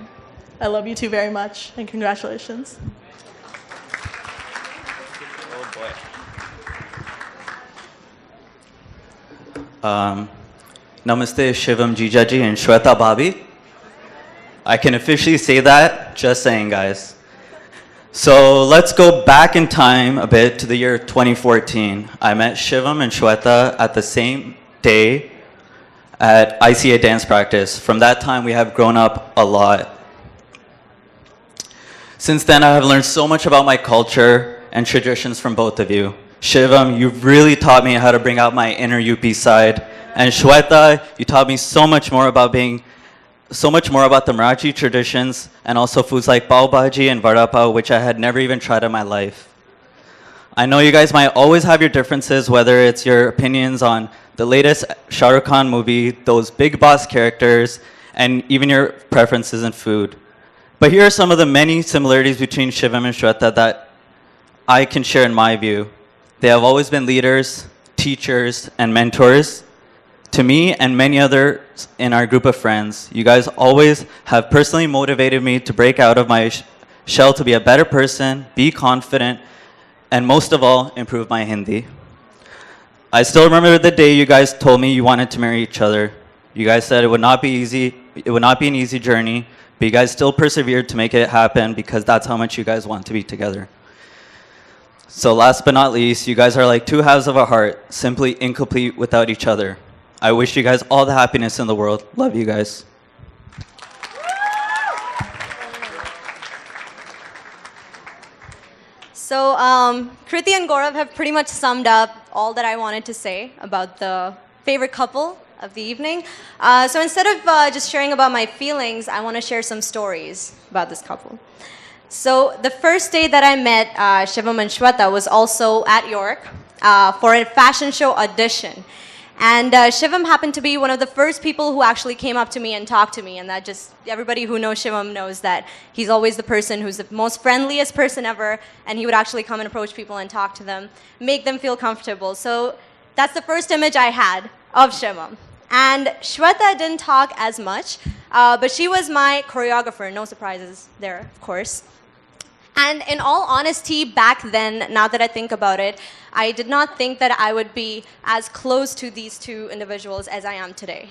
[SPEAKER 16] I love you two very much, and congratulations.
[SPEAKER 17] Oh boy. Namaste Shivam Jijaji and Shweta Bhabi. I can officially say that, just saying, guys. So let's go back in time a bit to the year 2014. I met Shivam and Shweta at the same day at ICA dance practice. From that time, we have grown up a lot. Since then, I have learned so much about my culture and traditions from both of you. Shivam, you've really taught me how to bring out my inner UP side. And Shweta, you taught me so much more about the Marathi traditions and also foods like pav bhaji and vada pav, which I had never even tried in my life. I know you guys might always have your differences, whether it's your opinions on the latest Shah Rukh Khan movie, those big boss characters, and even your preferences in food. But here are some of the many similarities between Shivam and Shweta that I can share in my view. They have always been leaders, teachers, and mentors. To me and many others in our group of friends, you guys always have personally motivated me to break out of my shell to be a better person, be confident, and most of all, improve my Hindi. I still remember the day you guys told me you wanted to marry each other. You guys said it would not be easy, it would not be an easy journey, but you guys still persevered to make it happen because that's how much you guys want to be together. So last but not least, you guys are like two halves of a heart, simply incomplete without each other. I wish you guys all the happiness in the world. Love you guys.
[SPEAKER 18] So Kriti and Gaurav have pretty much summed up all that I wanted to say about the favorite couple of the evening. So instead of just sharing about my feelings, I want to share some stories about this couple. So the first day that I met Shivam and Shweta was also at York for a fashion show audition. And Shivam happened to be one of the first people who actually came up to me and talked to me. And that just, everybody who knows Shivam knows that he's always the person who's the most friendliest person ever. And he would actually come and approach people and talk to them, make them feel comfortable. So that's the first image I had of Shivam. And Shweta didn't talk as much, but she was my choreographer. No surprises there, of course. And in all honesty, back then, now that I think about it, I did not think that I would be as close to these two individuals as I am today.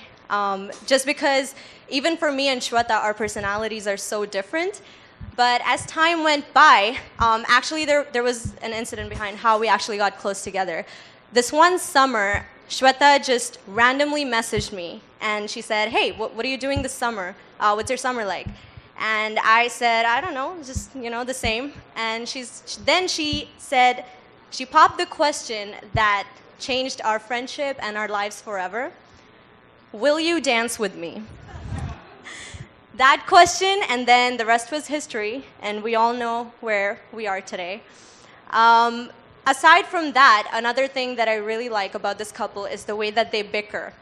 [SPEAKER 18] Just because even for me and Shweta, our personalities are so different. But as time went by, actually there was an incident behind how we actually got close together. This one summer, Shweta just randomly messaged me and she said, "Hey, what are you doing this summer? What's your summer like?" And I said, "I don't know, just, you know, the same." And then she said, she popped the question that changed our friendship and our lives forever. "Will you dance with me?" That question, and then the rest was history, and we all know where we are today. Aside from that, another thing that I really like about this couple is the way that they bicker.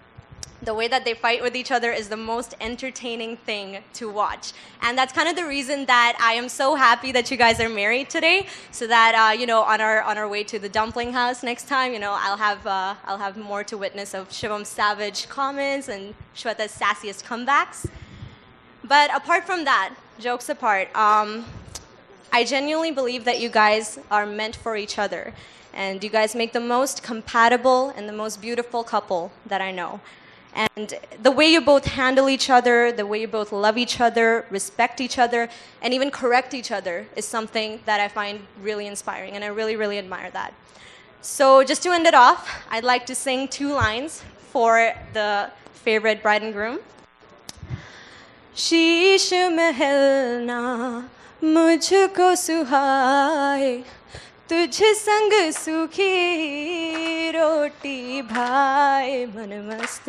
[SPEAKER 18] The way that they fight with each other is the most entertaining thing to watch. And that's kind of the reason that I am so happy that you guys are married today, so that, you know, on our way to the dumpling house next time, you know, I'll have more to witness of Shivam's savage comments and Shweta's sassiest comebacks. But apart from that, jokes apart, I genuinely believe that you guys are meant for each other. And you guys make the most compatible and the most beautiful couple that I know. And the way you both handle each other, the way you both love each other, respect each other, and even correct each other is something that I find really inspiring, and I really, really admire that. So just to end it off, I'd like to sing 2 lines for the favorite bride and groom. Sheesh Mahal ना मुझको सुहाए, तुझ संग सूखी रोटी भाए, मन मस्त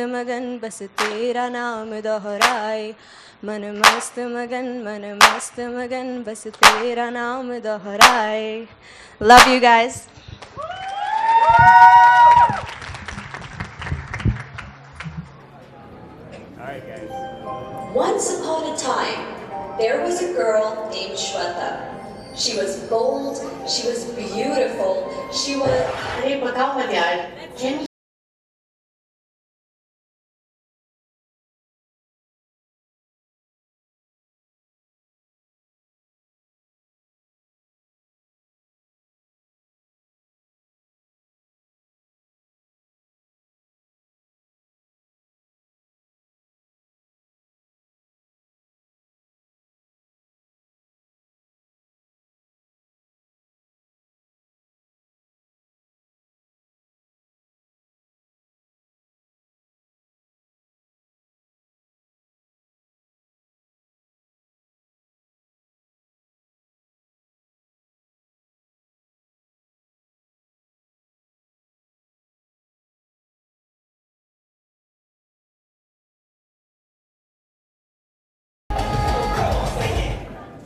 [SPEAKER 18] मगन बस तेरा नाम दोहराए, मन मस्त मगन बस तेरा नाम दोहराए. Love you guys.
[SPEAKER 19] Once upon a time, there was a girl named Shweta. She was bold, she was beautiful, she was... अरे बताओ मत यार, can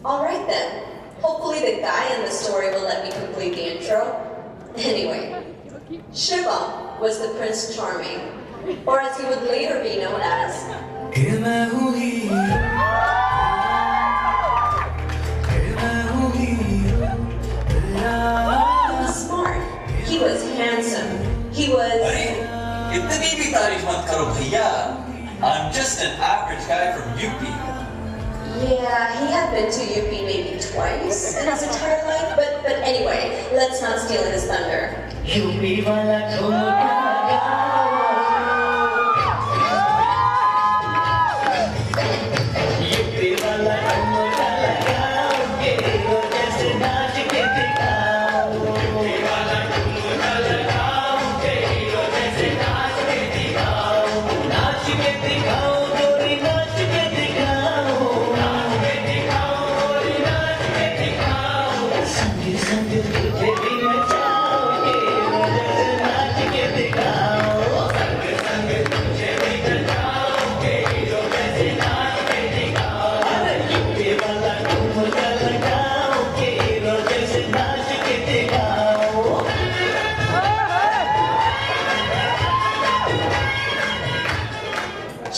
[SPEAKER 19] Alright then, hopefully the guy in the story will let me complete the intro. Anyway, Shivam was the Prince Charming, or as he would later be known as... He was smart, he was handsome, was.
[SPEAKER 17] इतनी भी तारीफ मत करो भैया. I'm just an average guy from UP.
[SPEAKER 19] Yeah, he had been to UP maybe twice in his entire life, but anyway, let's not steal his thunder.
[SPEAKER 1] UP वाला ठुमका UP वाला ठुमका लगाओगे वो जैसे नाच के दिखाओ. UP वाला ठुमका लगाओगे वो जैसे नाच के दिखाओ. नाच के दिखाओ गोरी नाच के दिखाओ. नाच के दिखाओ गोरी नाच के दिखाओ. संग संग तुझे भी नचाओगे वो जैसे नाच के दिखाओ. संग संग तुझे भी नचाओगे वो जैसे नाच के दिखाओ. अरे यूपी वाला ठुमका लगाओगे वो जैसे नाच के दिखाओ.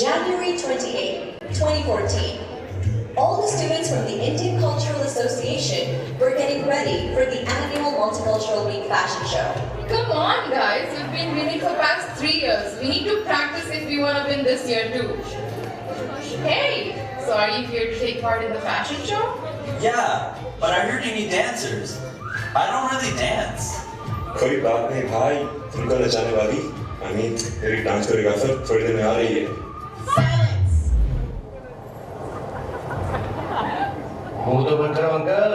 [SPEAKER 19] January 28, 2014. All the students from the Indian Cultural Association were getting ready for the annual Multicultural Week fashion show.
[SPEAKER 20] Come on, guys. We've been winning for past 3 years. We need to practice if we want to win this year too. Hey, so are you here to take part in the fashion show?
[SPEAKER 17] Yeah, but I heard you need dancers. I don't really dance.
[SPEAKER 21] कोई बात नहीं भाई, तुमको नचाने वाली तेरी dance choreographer थोड़ी देर में आ रही है.
[SPEAKER 1] मुंह तो बंद करो अंकल.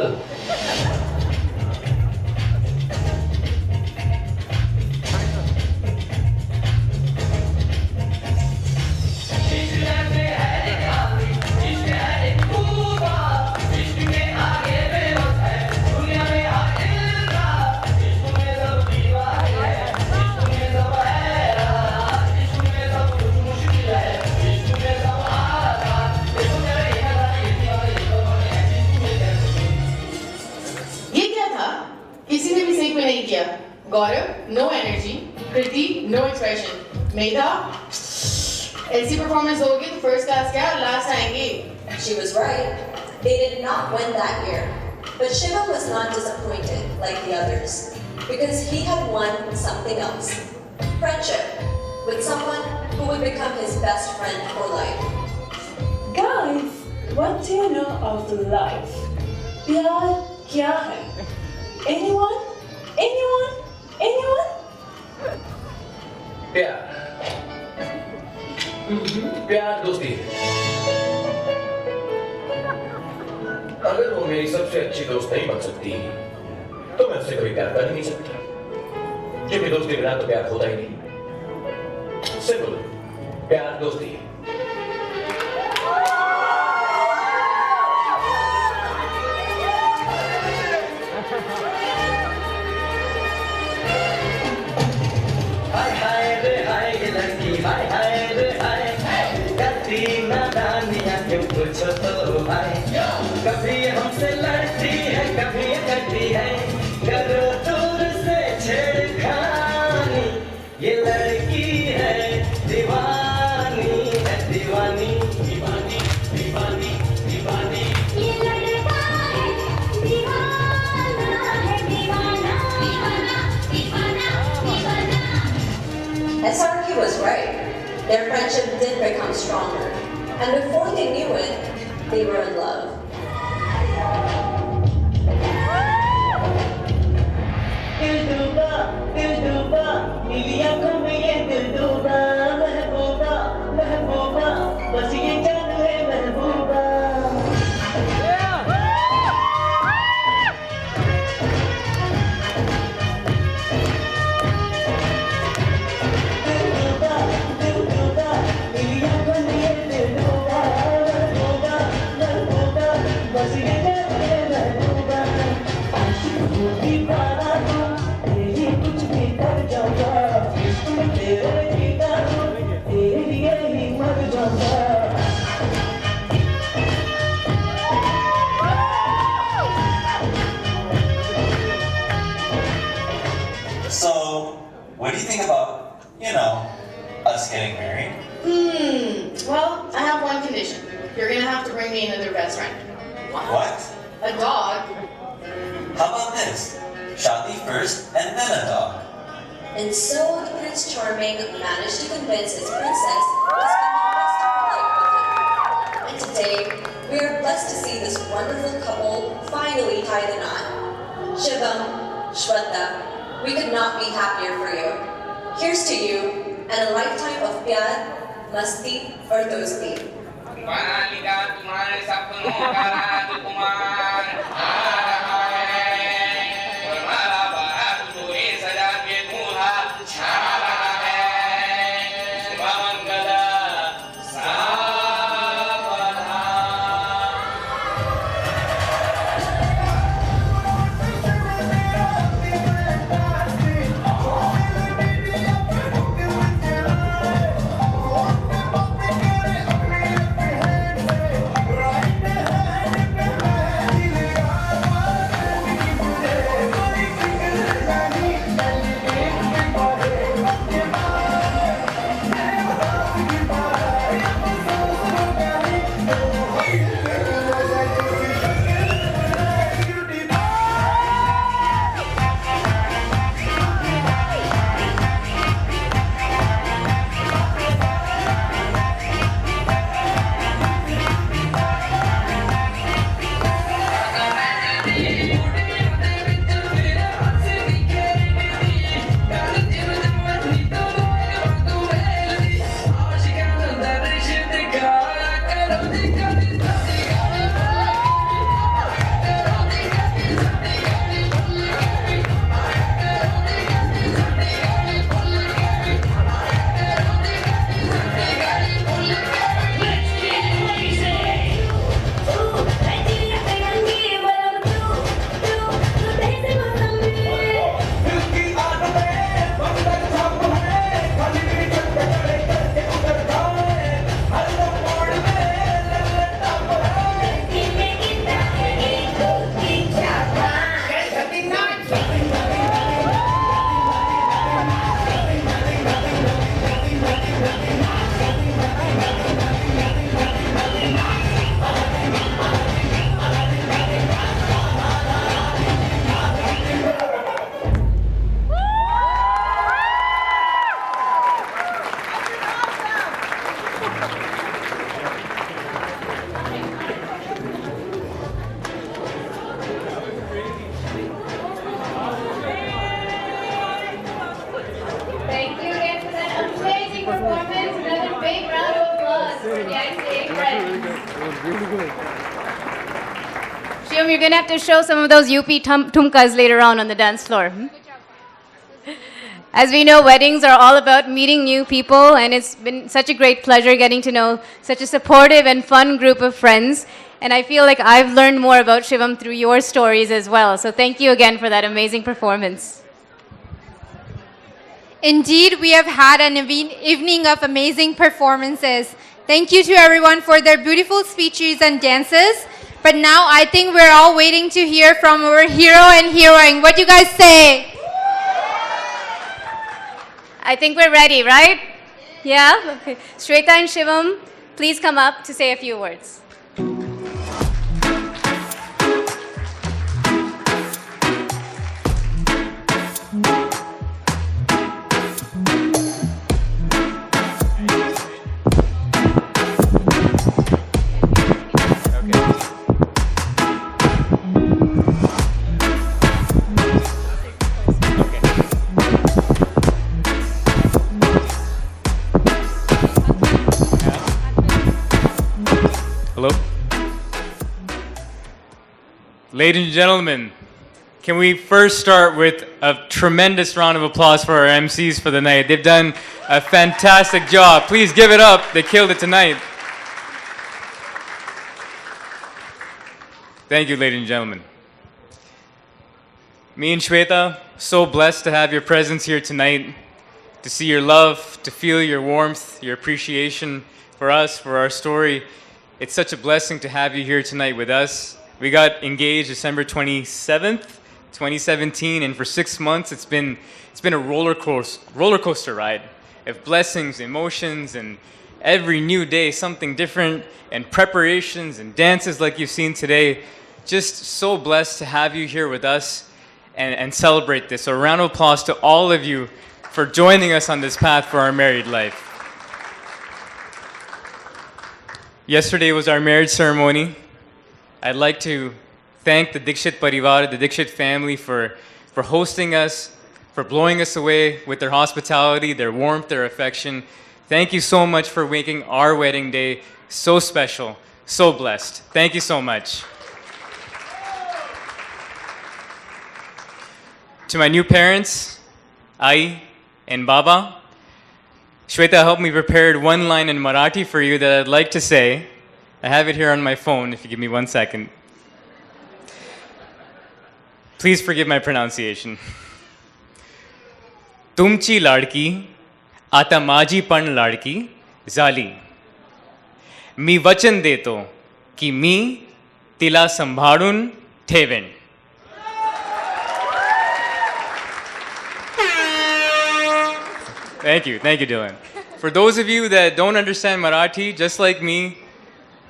[SPEAKER 20] ये क्या था? किसी ने भी सही में नहीं किया. गौरव, no energy. कृति, no expression. मेधा, ऐसी परफॉर्मेंस होगी तो फर्स्ट क्लास क्या लास्ट आएंगे.
[SPEAKER 19] She was right. They did not win that year. But Shivam was not disappointed like the others because he had won something else. Friendship with someone who would become his best friend for life.
[SPEAKER 22] Guys, what do you know of life? प्यार क्या है? Anyone? Anyone? Anyone?
[SPEAKER 1] प्यार प्यार दोस्ती है. अगर वो मेरी सबसे अच्छी दोस्त नहीं बन सकती तो मैं उससे कभी प्यार कर ही नहीं सकता, क्योंकि दोस्ती बिना तो प्यार होता ही नहीं. सिंपल, प्यार दोस्ती है. हाय हाय रे हाय ये लड़की, हाय हाय रे हाय, करती नादानियां क्यों पूछो तो भाई. कभी हमसे लड़ती है कभी करती है, करो दूर से छेड़खानी. ये लड़की है दीवानी, है दीवानी दीवानी दीवानी दीवानी. ये लड़का है दीवाना, है दीवाना दीवाना दीवाना दीवाना.
[SPEAKER 19] SRQ was right. Their friendship did become stronger. And before they knew it, they were in love.
[SPEAKER 1] दिल डूबा नीली आंखों में ये दिल डूबा. महबूबा महबूबा बस ये जान है महबूबा. दिल डूबा नीली आंखों में ये दिल डूबा. महबूबा महबूबा बस ये जान है महबूबा. आशिक हूँ दीवाना तू, तेरी कुछ भी कर जाऊंगा. इश्क में तेरे जीता हूँ, तेरे लिए ही मर जाऊंगा.
[SPEAKER 17] So, what do you think about, us getting married?
[SPEAKER 20] Well, I have one condition. You're gonna have to bring me another best friend.
[SPEAKER 17] What?
[SPEAKER 20] A dog.
[SPEAKER 17] How about this? Shaadi first and then a dog.
[SPEAKER 19] And so the Prince Charming managed to convince his princess to spend the rest of her life with him. And today, we are blessed to see this wonderful couple finally tie the knot. Shivam, Shweta, we could not be happier for you. Here's to you and a lifetime of pyar, masti, or dosti.
[SPEAKER 3] Thank you again for that amazing performance. Another big round of applause for the ICA friends. Shivam, you're going to have to show some of those UP tumkas later on the dance floor. As we know, weddings are all about meeting new people, and it's been such a great pleasure getting to know such a supportive and fun group of friends. And I feel like I've learned more about Shivam through your stories as well. So thank you again for that amazing performance.
[SPEAKER 4] Indeed, we have had an evening of amazing performances. Thank you to everyone for their beautiful speeches and dances. But now I think we're all waiting to hear from our hero and heroine. What do you guys say?
[SPEAKER 3] I think we're ready, right? Yeah? Okay. Shweta and Shivam, please come up to say a few words.
[SPEAKER 12] Hello? Ladies and gentlemen, can we first start with a tremendous round of applause for our MCs for the night? They've done a fantastic job. Please give it up. They killed it tonight. Thank you, ladies and gentlemen. Me and Shweta, so blessed to have your presence here tonight, to see your love, to feel your warmth, your appreciation for us, for our story. It's such a blessing to have you here tonight with us. We got engaged December 27th, 2017, and for 6 months it's been a roller coaster ride of blessings, emotions, and every new day something different, and preparations and dances like you've seen today. Just so blessed to have you here with us and celebrate this. So a round of applause to all of you for joining us on this path for our married life. Yesterday was our marriage ceremony. I'd like to thank the Dikshit Parivar, the Dikshit family for hosting us, for blowing us away with their hospitality, their warmth, their affection. Thank you so much for making our wedding day so special, so blessed. Thank you so much. To my new parents, Ai and Baba, Shweta helped me prepare one line in Marathi for you that I'd like to say. I have it here on my phone, if you give me 1 second. Please forgive my pronunciation. तुमची लाडकी आता माझी पण लाडकी झाली. मी वचन देतो की मी तिला सांभाळून ठेवेन. Thank you, Dylan. For those of you that don't understand Marathi, just like me,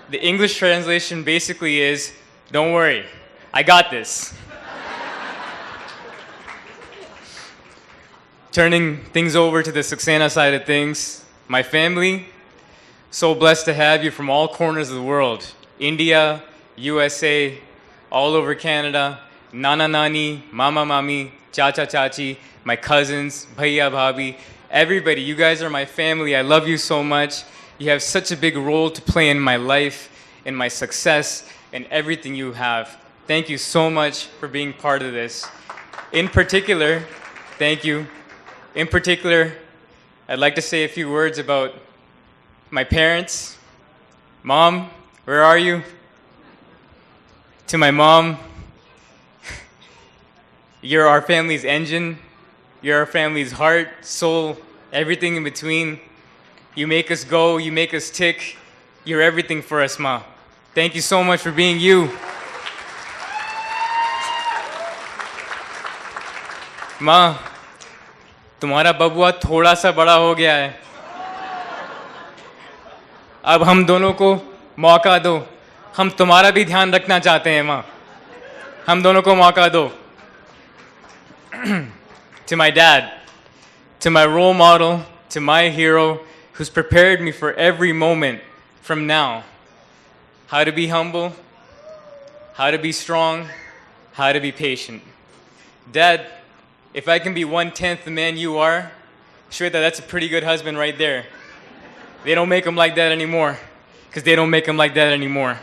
[SPEAKER 12] the English translation basically is, don't worry, I got this. Turning things over to the Saxena side of things, my family, so blessed to have you from all corners of the world. India, USA, all over Canada, Nana Nani, Mama Mami, Chacha Chachi, my cousins, Bhaiya Bhabhi, everybody, you guys are my family. I love you so much. You have such a big role to play in my life, in my success, and everything you have. Thank you so much for being part of this. In particular, thank you. In particular, I'd like to say a few words about my parents. Mom, where are you? To my mom, you're our family's engine. You're our family's heart, soul, everything in between. You make us go, you make us tick. You're everything for us, Ma. Thank you so much for being you. Ma, तुम्हारा बबुआ थोड़ा सा बड़ा हो गया है. अब हम दोनों को मौका दो. हम तुम्हारा भी ध्यान रखना चाहते हैं, माँ. हम दोनों को मौका दो. To my dad, to my role model, to my hero, who's prepared me for every moment from now. How to be humble, how to be strong, how to be patient. Dad, if I can be 1/10 the man you are, Shweta, that's a pretty good husband right there. They don't make him like that anymore, because they don't make him like that anymore.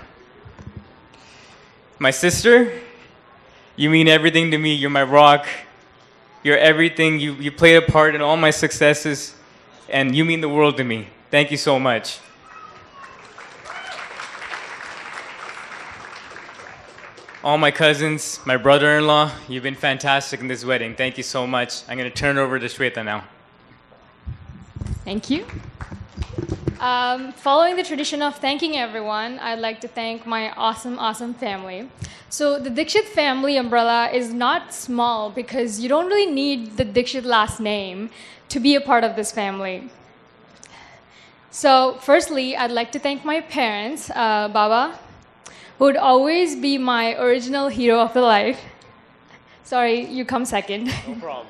[SPEAKER 12] My sister, you mean everything to me. You're my rock. You're everything. You played a part in all my successes, and you mean the world to me. Thank you so much. All my cousins, my brother-in-law, you've been fantastic in this wedding. Thank you so much. I'm going to turn it over to Shweta now.
[SPEAKER 9] Thank you. Following the tradition of thanking everyone, I'd like to thank my awesome, awesome family. So the Dikshit family umbrella is not small because you don't really need the Dikshit last name to be a part of this family. So firstly, I'd like to thank my parents, Baba, who would always be my original hero of the life. Sorry, you come second.
[SPEAKER 12] No problem.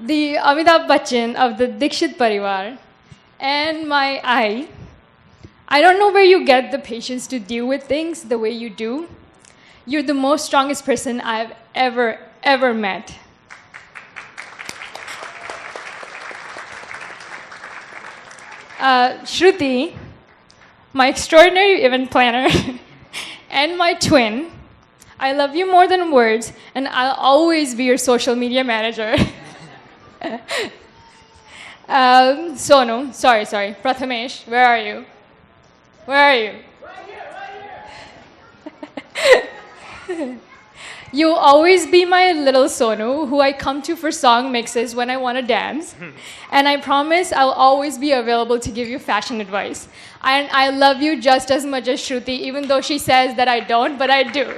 [SPEAKER 9] The Amitabh Bachchan of the Dikshit Parivar, and my I don't know where you get the patience to deal with things the way you do. You're the most strongest person I've ever met. Shruti, my extraordinary event planner, and my twin, I love you more than words, and I'll always be your social media manager. Sonu, sorry, Prathamesh, where are you? Where are you? You'll always be my little Sonu, who I come to for song mixes when I want to dance. And I promise I'll always be available to give you fashion advice. And I love you just as much as Shruti, even though she says that I don't, but I do.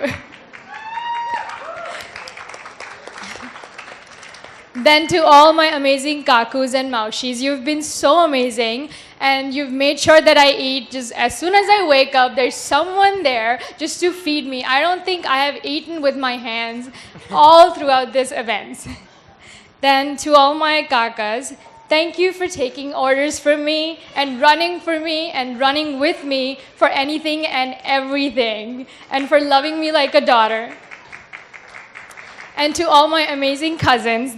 [SPEAKER 9] Then to all my amazing kakus and maushis, you've been so amazing, and you've made sure that I eat just as soon as I wake up. There's someone there just to feed me. I don't think I have eaten with my hands all throughout this event.
[SPEAKER 2] Then to all my kakas, thank you for taking orders from me and running with me for anything and everything, and for loving me like a daughter. And to all my amazing cousins,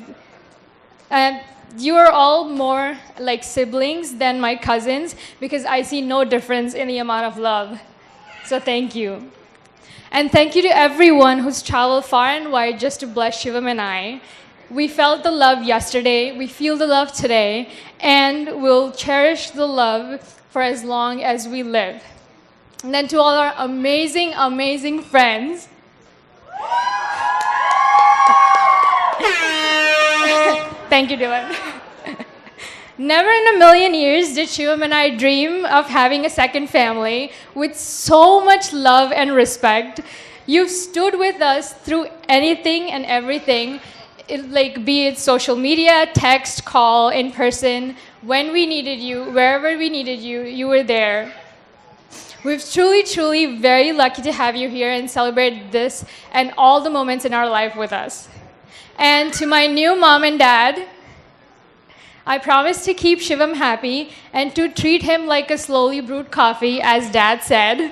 [SPEAKER 2] you are all more like siblings than my cousins because I see no difference in the amount of love. So thank you. And thank you to everyone who's traveled far and wide just to bless Shivam and I. We felt the love yesterday, we feel the love today, and we'll cherish the love for as long as we live. And then to all our amazing, amazing friends, thank you, Dylan. Never in a million years did Shivam and I dream of having a second family with so much love and respect. You've stood with us through anything and everything, be it social media, text, call, in person. When we needed you, wherever we needed you, you were there. We've truly very lucky to have you here and celebrate this and all the moments in our life with us. And to my new mom and dad, I promise to keep Shivam happy and to treat him like a slowly brewed coffee, as Dad said.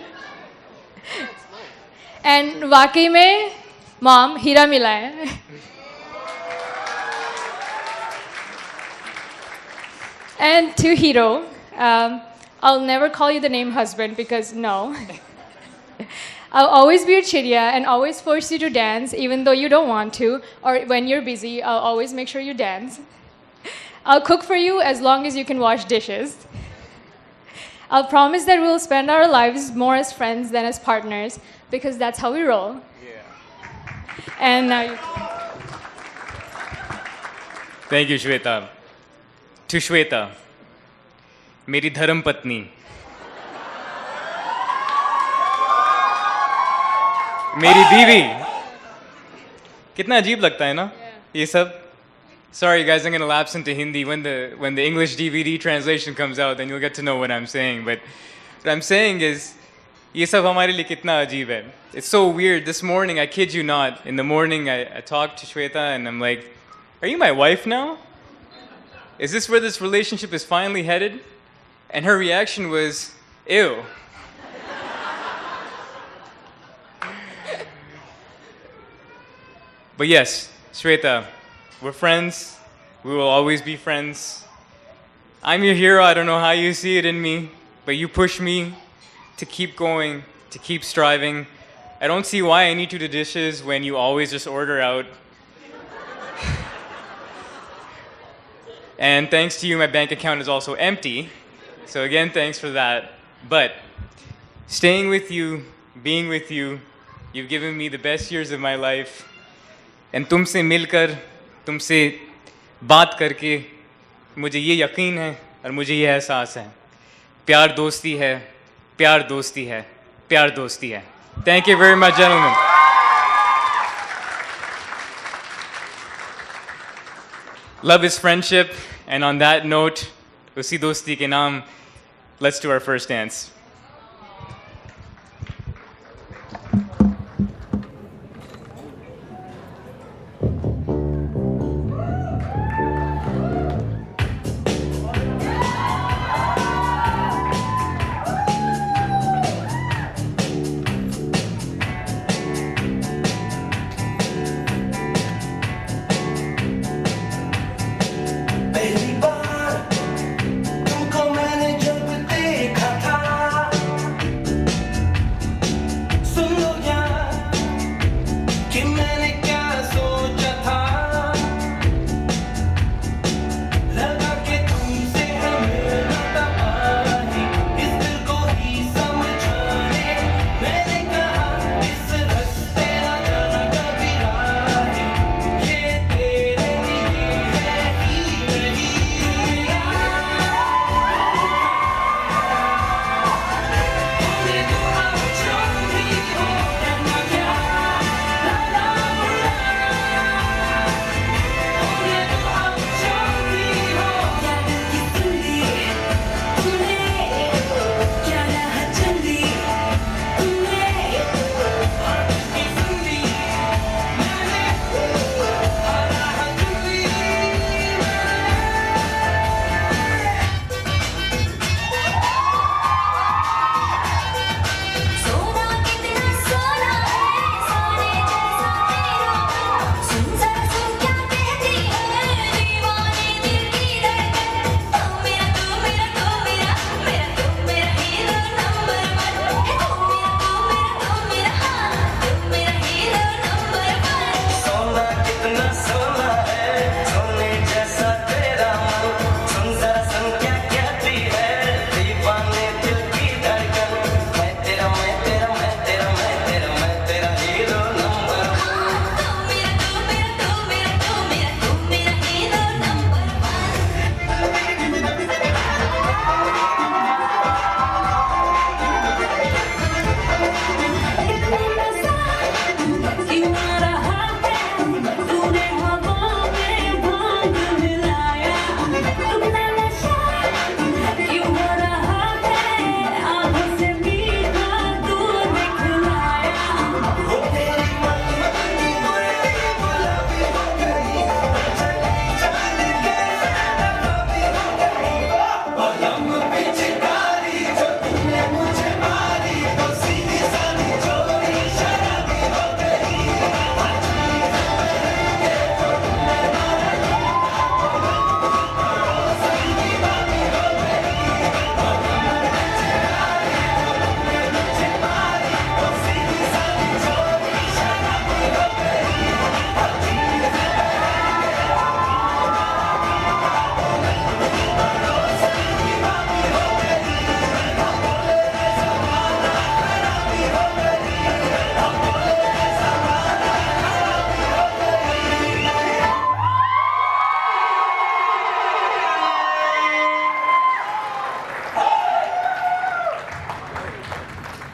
[SPEAKER 2] And वाकई में, Mom, हीरा मिला है. And to Hiro, I'll never call you the name husband because no. I'll always be your chiriya and always force you to dance even though you don't want to, or when you're busy, I'll always make sure you dance. I'll cook for you as long as you can wash dishes. I'll promise that we'll spend our lives more as friends than as partners because that's how we roll. Yeah. And now you.
[SPEAKER 12] Thank you, Shweta. To Shweta, मेरी धर्म पत्नी, मेरी बीवी. कितना अजीब लगता है ना ये सब. Sorry guys, I'm going to lapse into Hindi. When the English DVD translation comes out, then you'll get to know what I'm saying. But what I'm saying is, ये सब हमारे लिए कितना अजीब है. It's so weird. This morning, I kid you not, in the morning I talked to Shweta and I'm like, are you my wife now? Is this where this relationship is finally headed? And her reaction was, ew. But yes, Shweta, we're friends. We will always be friends. I'm your hero. I don't know how you see it in me, but you push me to keep going, to keep striving. I don't see why I need to do dishes when you always just order out. And thanks to you, my bank account is also empty. So again, thanks for that. But staying with you, being with you, you've given me the best years of my life. And तुमसे मिलकर, तुमसे बात करके मुझे ये यकीन है और मुझे ये एहसास है. प्यार दोस्ती है, प्यार दोस्ती है, प्यार दोस्ती है. Thank you very much, gentlemen. Love is friendship, and on that note, उसी दोस्ती के नाम, let's do our first dance.
[SPEAKER 1] पहली बार तुमको मैंने जब देखा था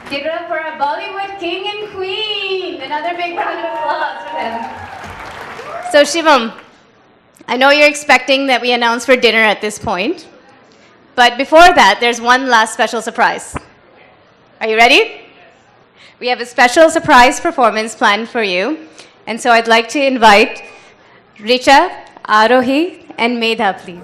[SPEAKER 3] Give it up for our Bollywood king and queen. Another big round of applause for them. So Shivam, I know you're expecting that we announce for dinner at this point. But before that, there's one last special surprise. Are you ready? We have a special surprise performance planned for you. And so I'd like to invite Richa, Arohi, and Medha, please.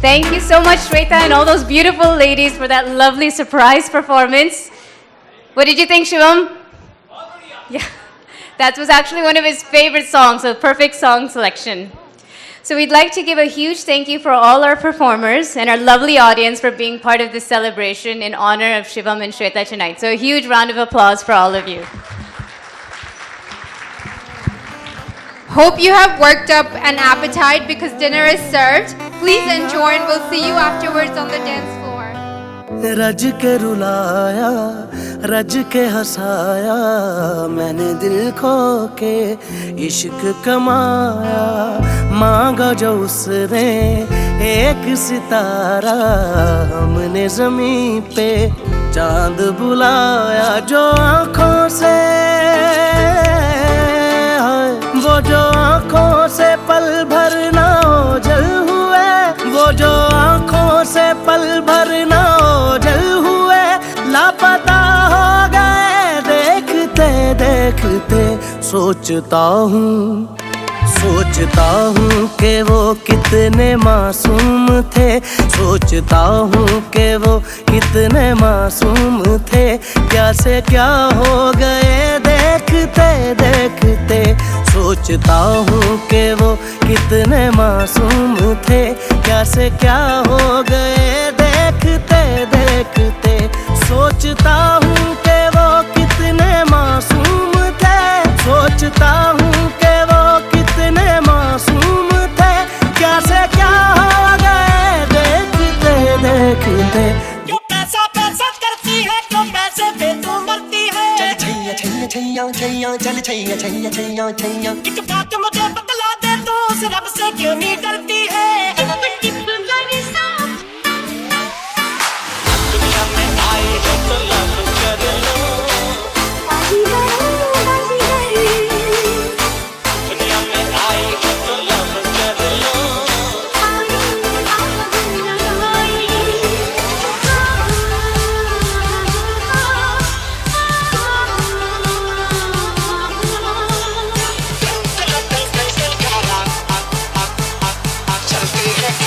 [SPEAKER 3] Thank you so much, Shweta, and all those beautiful ladies for that lovely surprise performance. What did you think, Shivam? Yeah, that was actually one of his favorite songs, a perfect song selection. So we'd like to give a huge thank you for all our performers and our lovely audience for being part of this celebration in honor of Shivam and Shweta tonight. So a huge round of applause for all of you.
[SPEAKER 4] Hope you have worked up an appetite because dinner is served. Please enjoy and we'll see you afterwards on the dance floor.
[SPEAKER 1] रज के रुलाया रज के हंसाया मैंने दिल खो के इश्क कमाया मांगा जो उसने एक सितारा हमने ज़मीं पे चांद बुलाया जो आँखों से वो जो आँखों से पल भर ना ओझल हुए वो जो आँखों से पल भर ना ओझल हुए लापता हो गए देखते देखते सोचता हूँ कि वो कितने मासूम थे सोचता हूँ कि वो कितने मासूम थे क्या से क्या हो गए देखते देखते सोचता हूँ कि वो कितने मासूम थे क्या से क्या हो गए देखते देखते सोचता हूँ कि वो कितने मासूम थे सोचता हूँ कि वो कितने मासूम थे क्या से क्या हो गए देखते देखते
[SPEAKER 6] क्यों पैसा पैसा करती है क्यों पैसे पे तू मरती है चल छैया छैया चल छैया छैया छैया छैया एक बात मुझे बतला दे तू उस रब से क्यों नहीं डरती है दुनिया में आए हो तो लव कर लो दुनिया में आए हो तो लव कर लो चलती है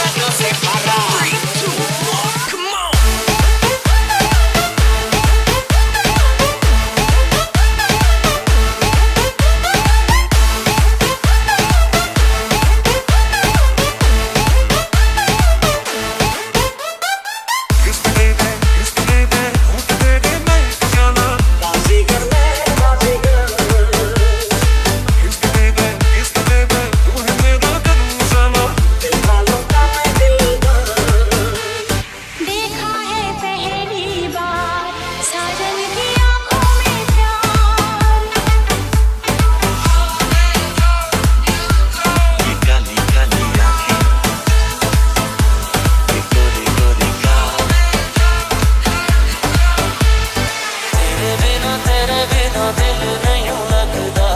[SPEAKER 6] दिल नहीं लगता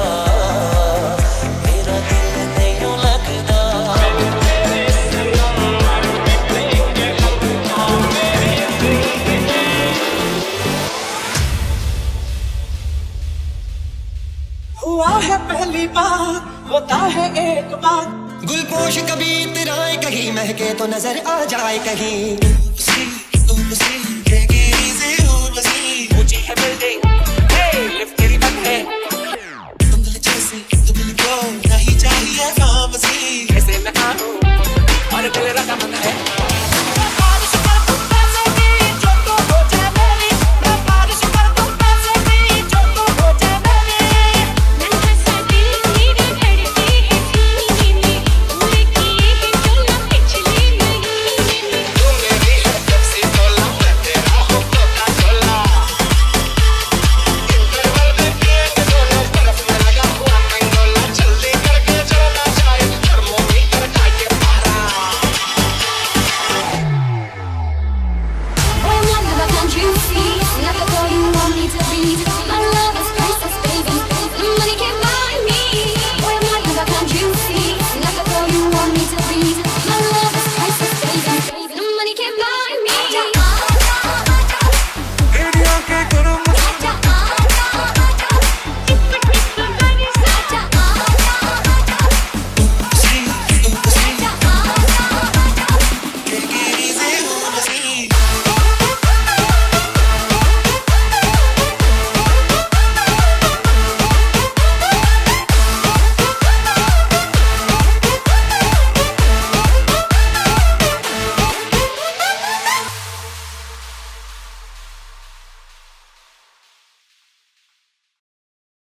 [SPEAKER 6] मेरा दिल नहीं लगता हुआ है पहली बार होता है एक बार गुलपोश कभी इतराए कहीं महके तो नजर आ जाए कहीं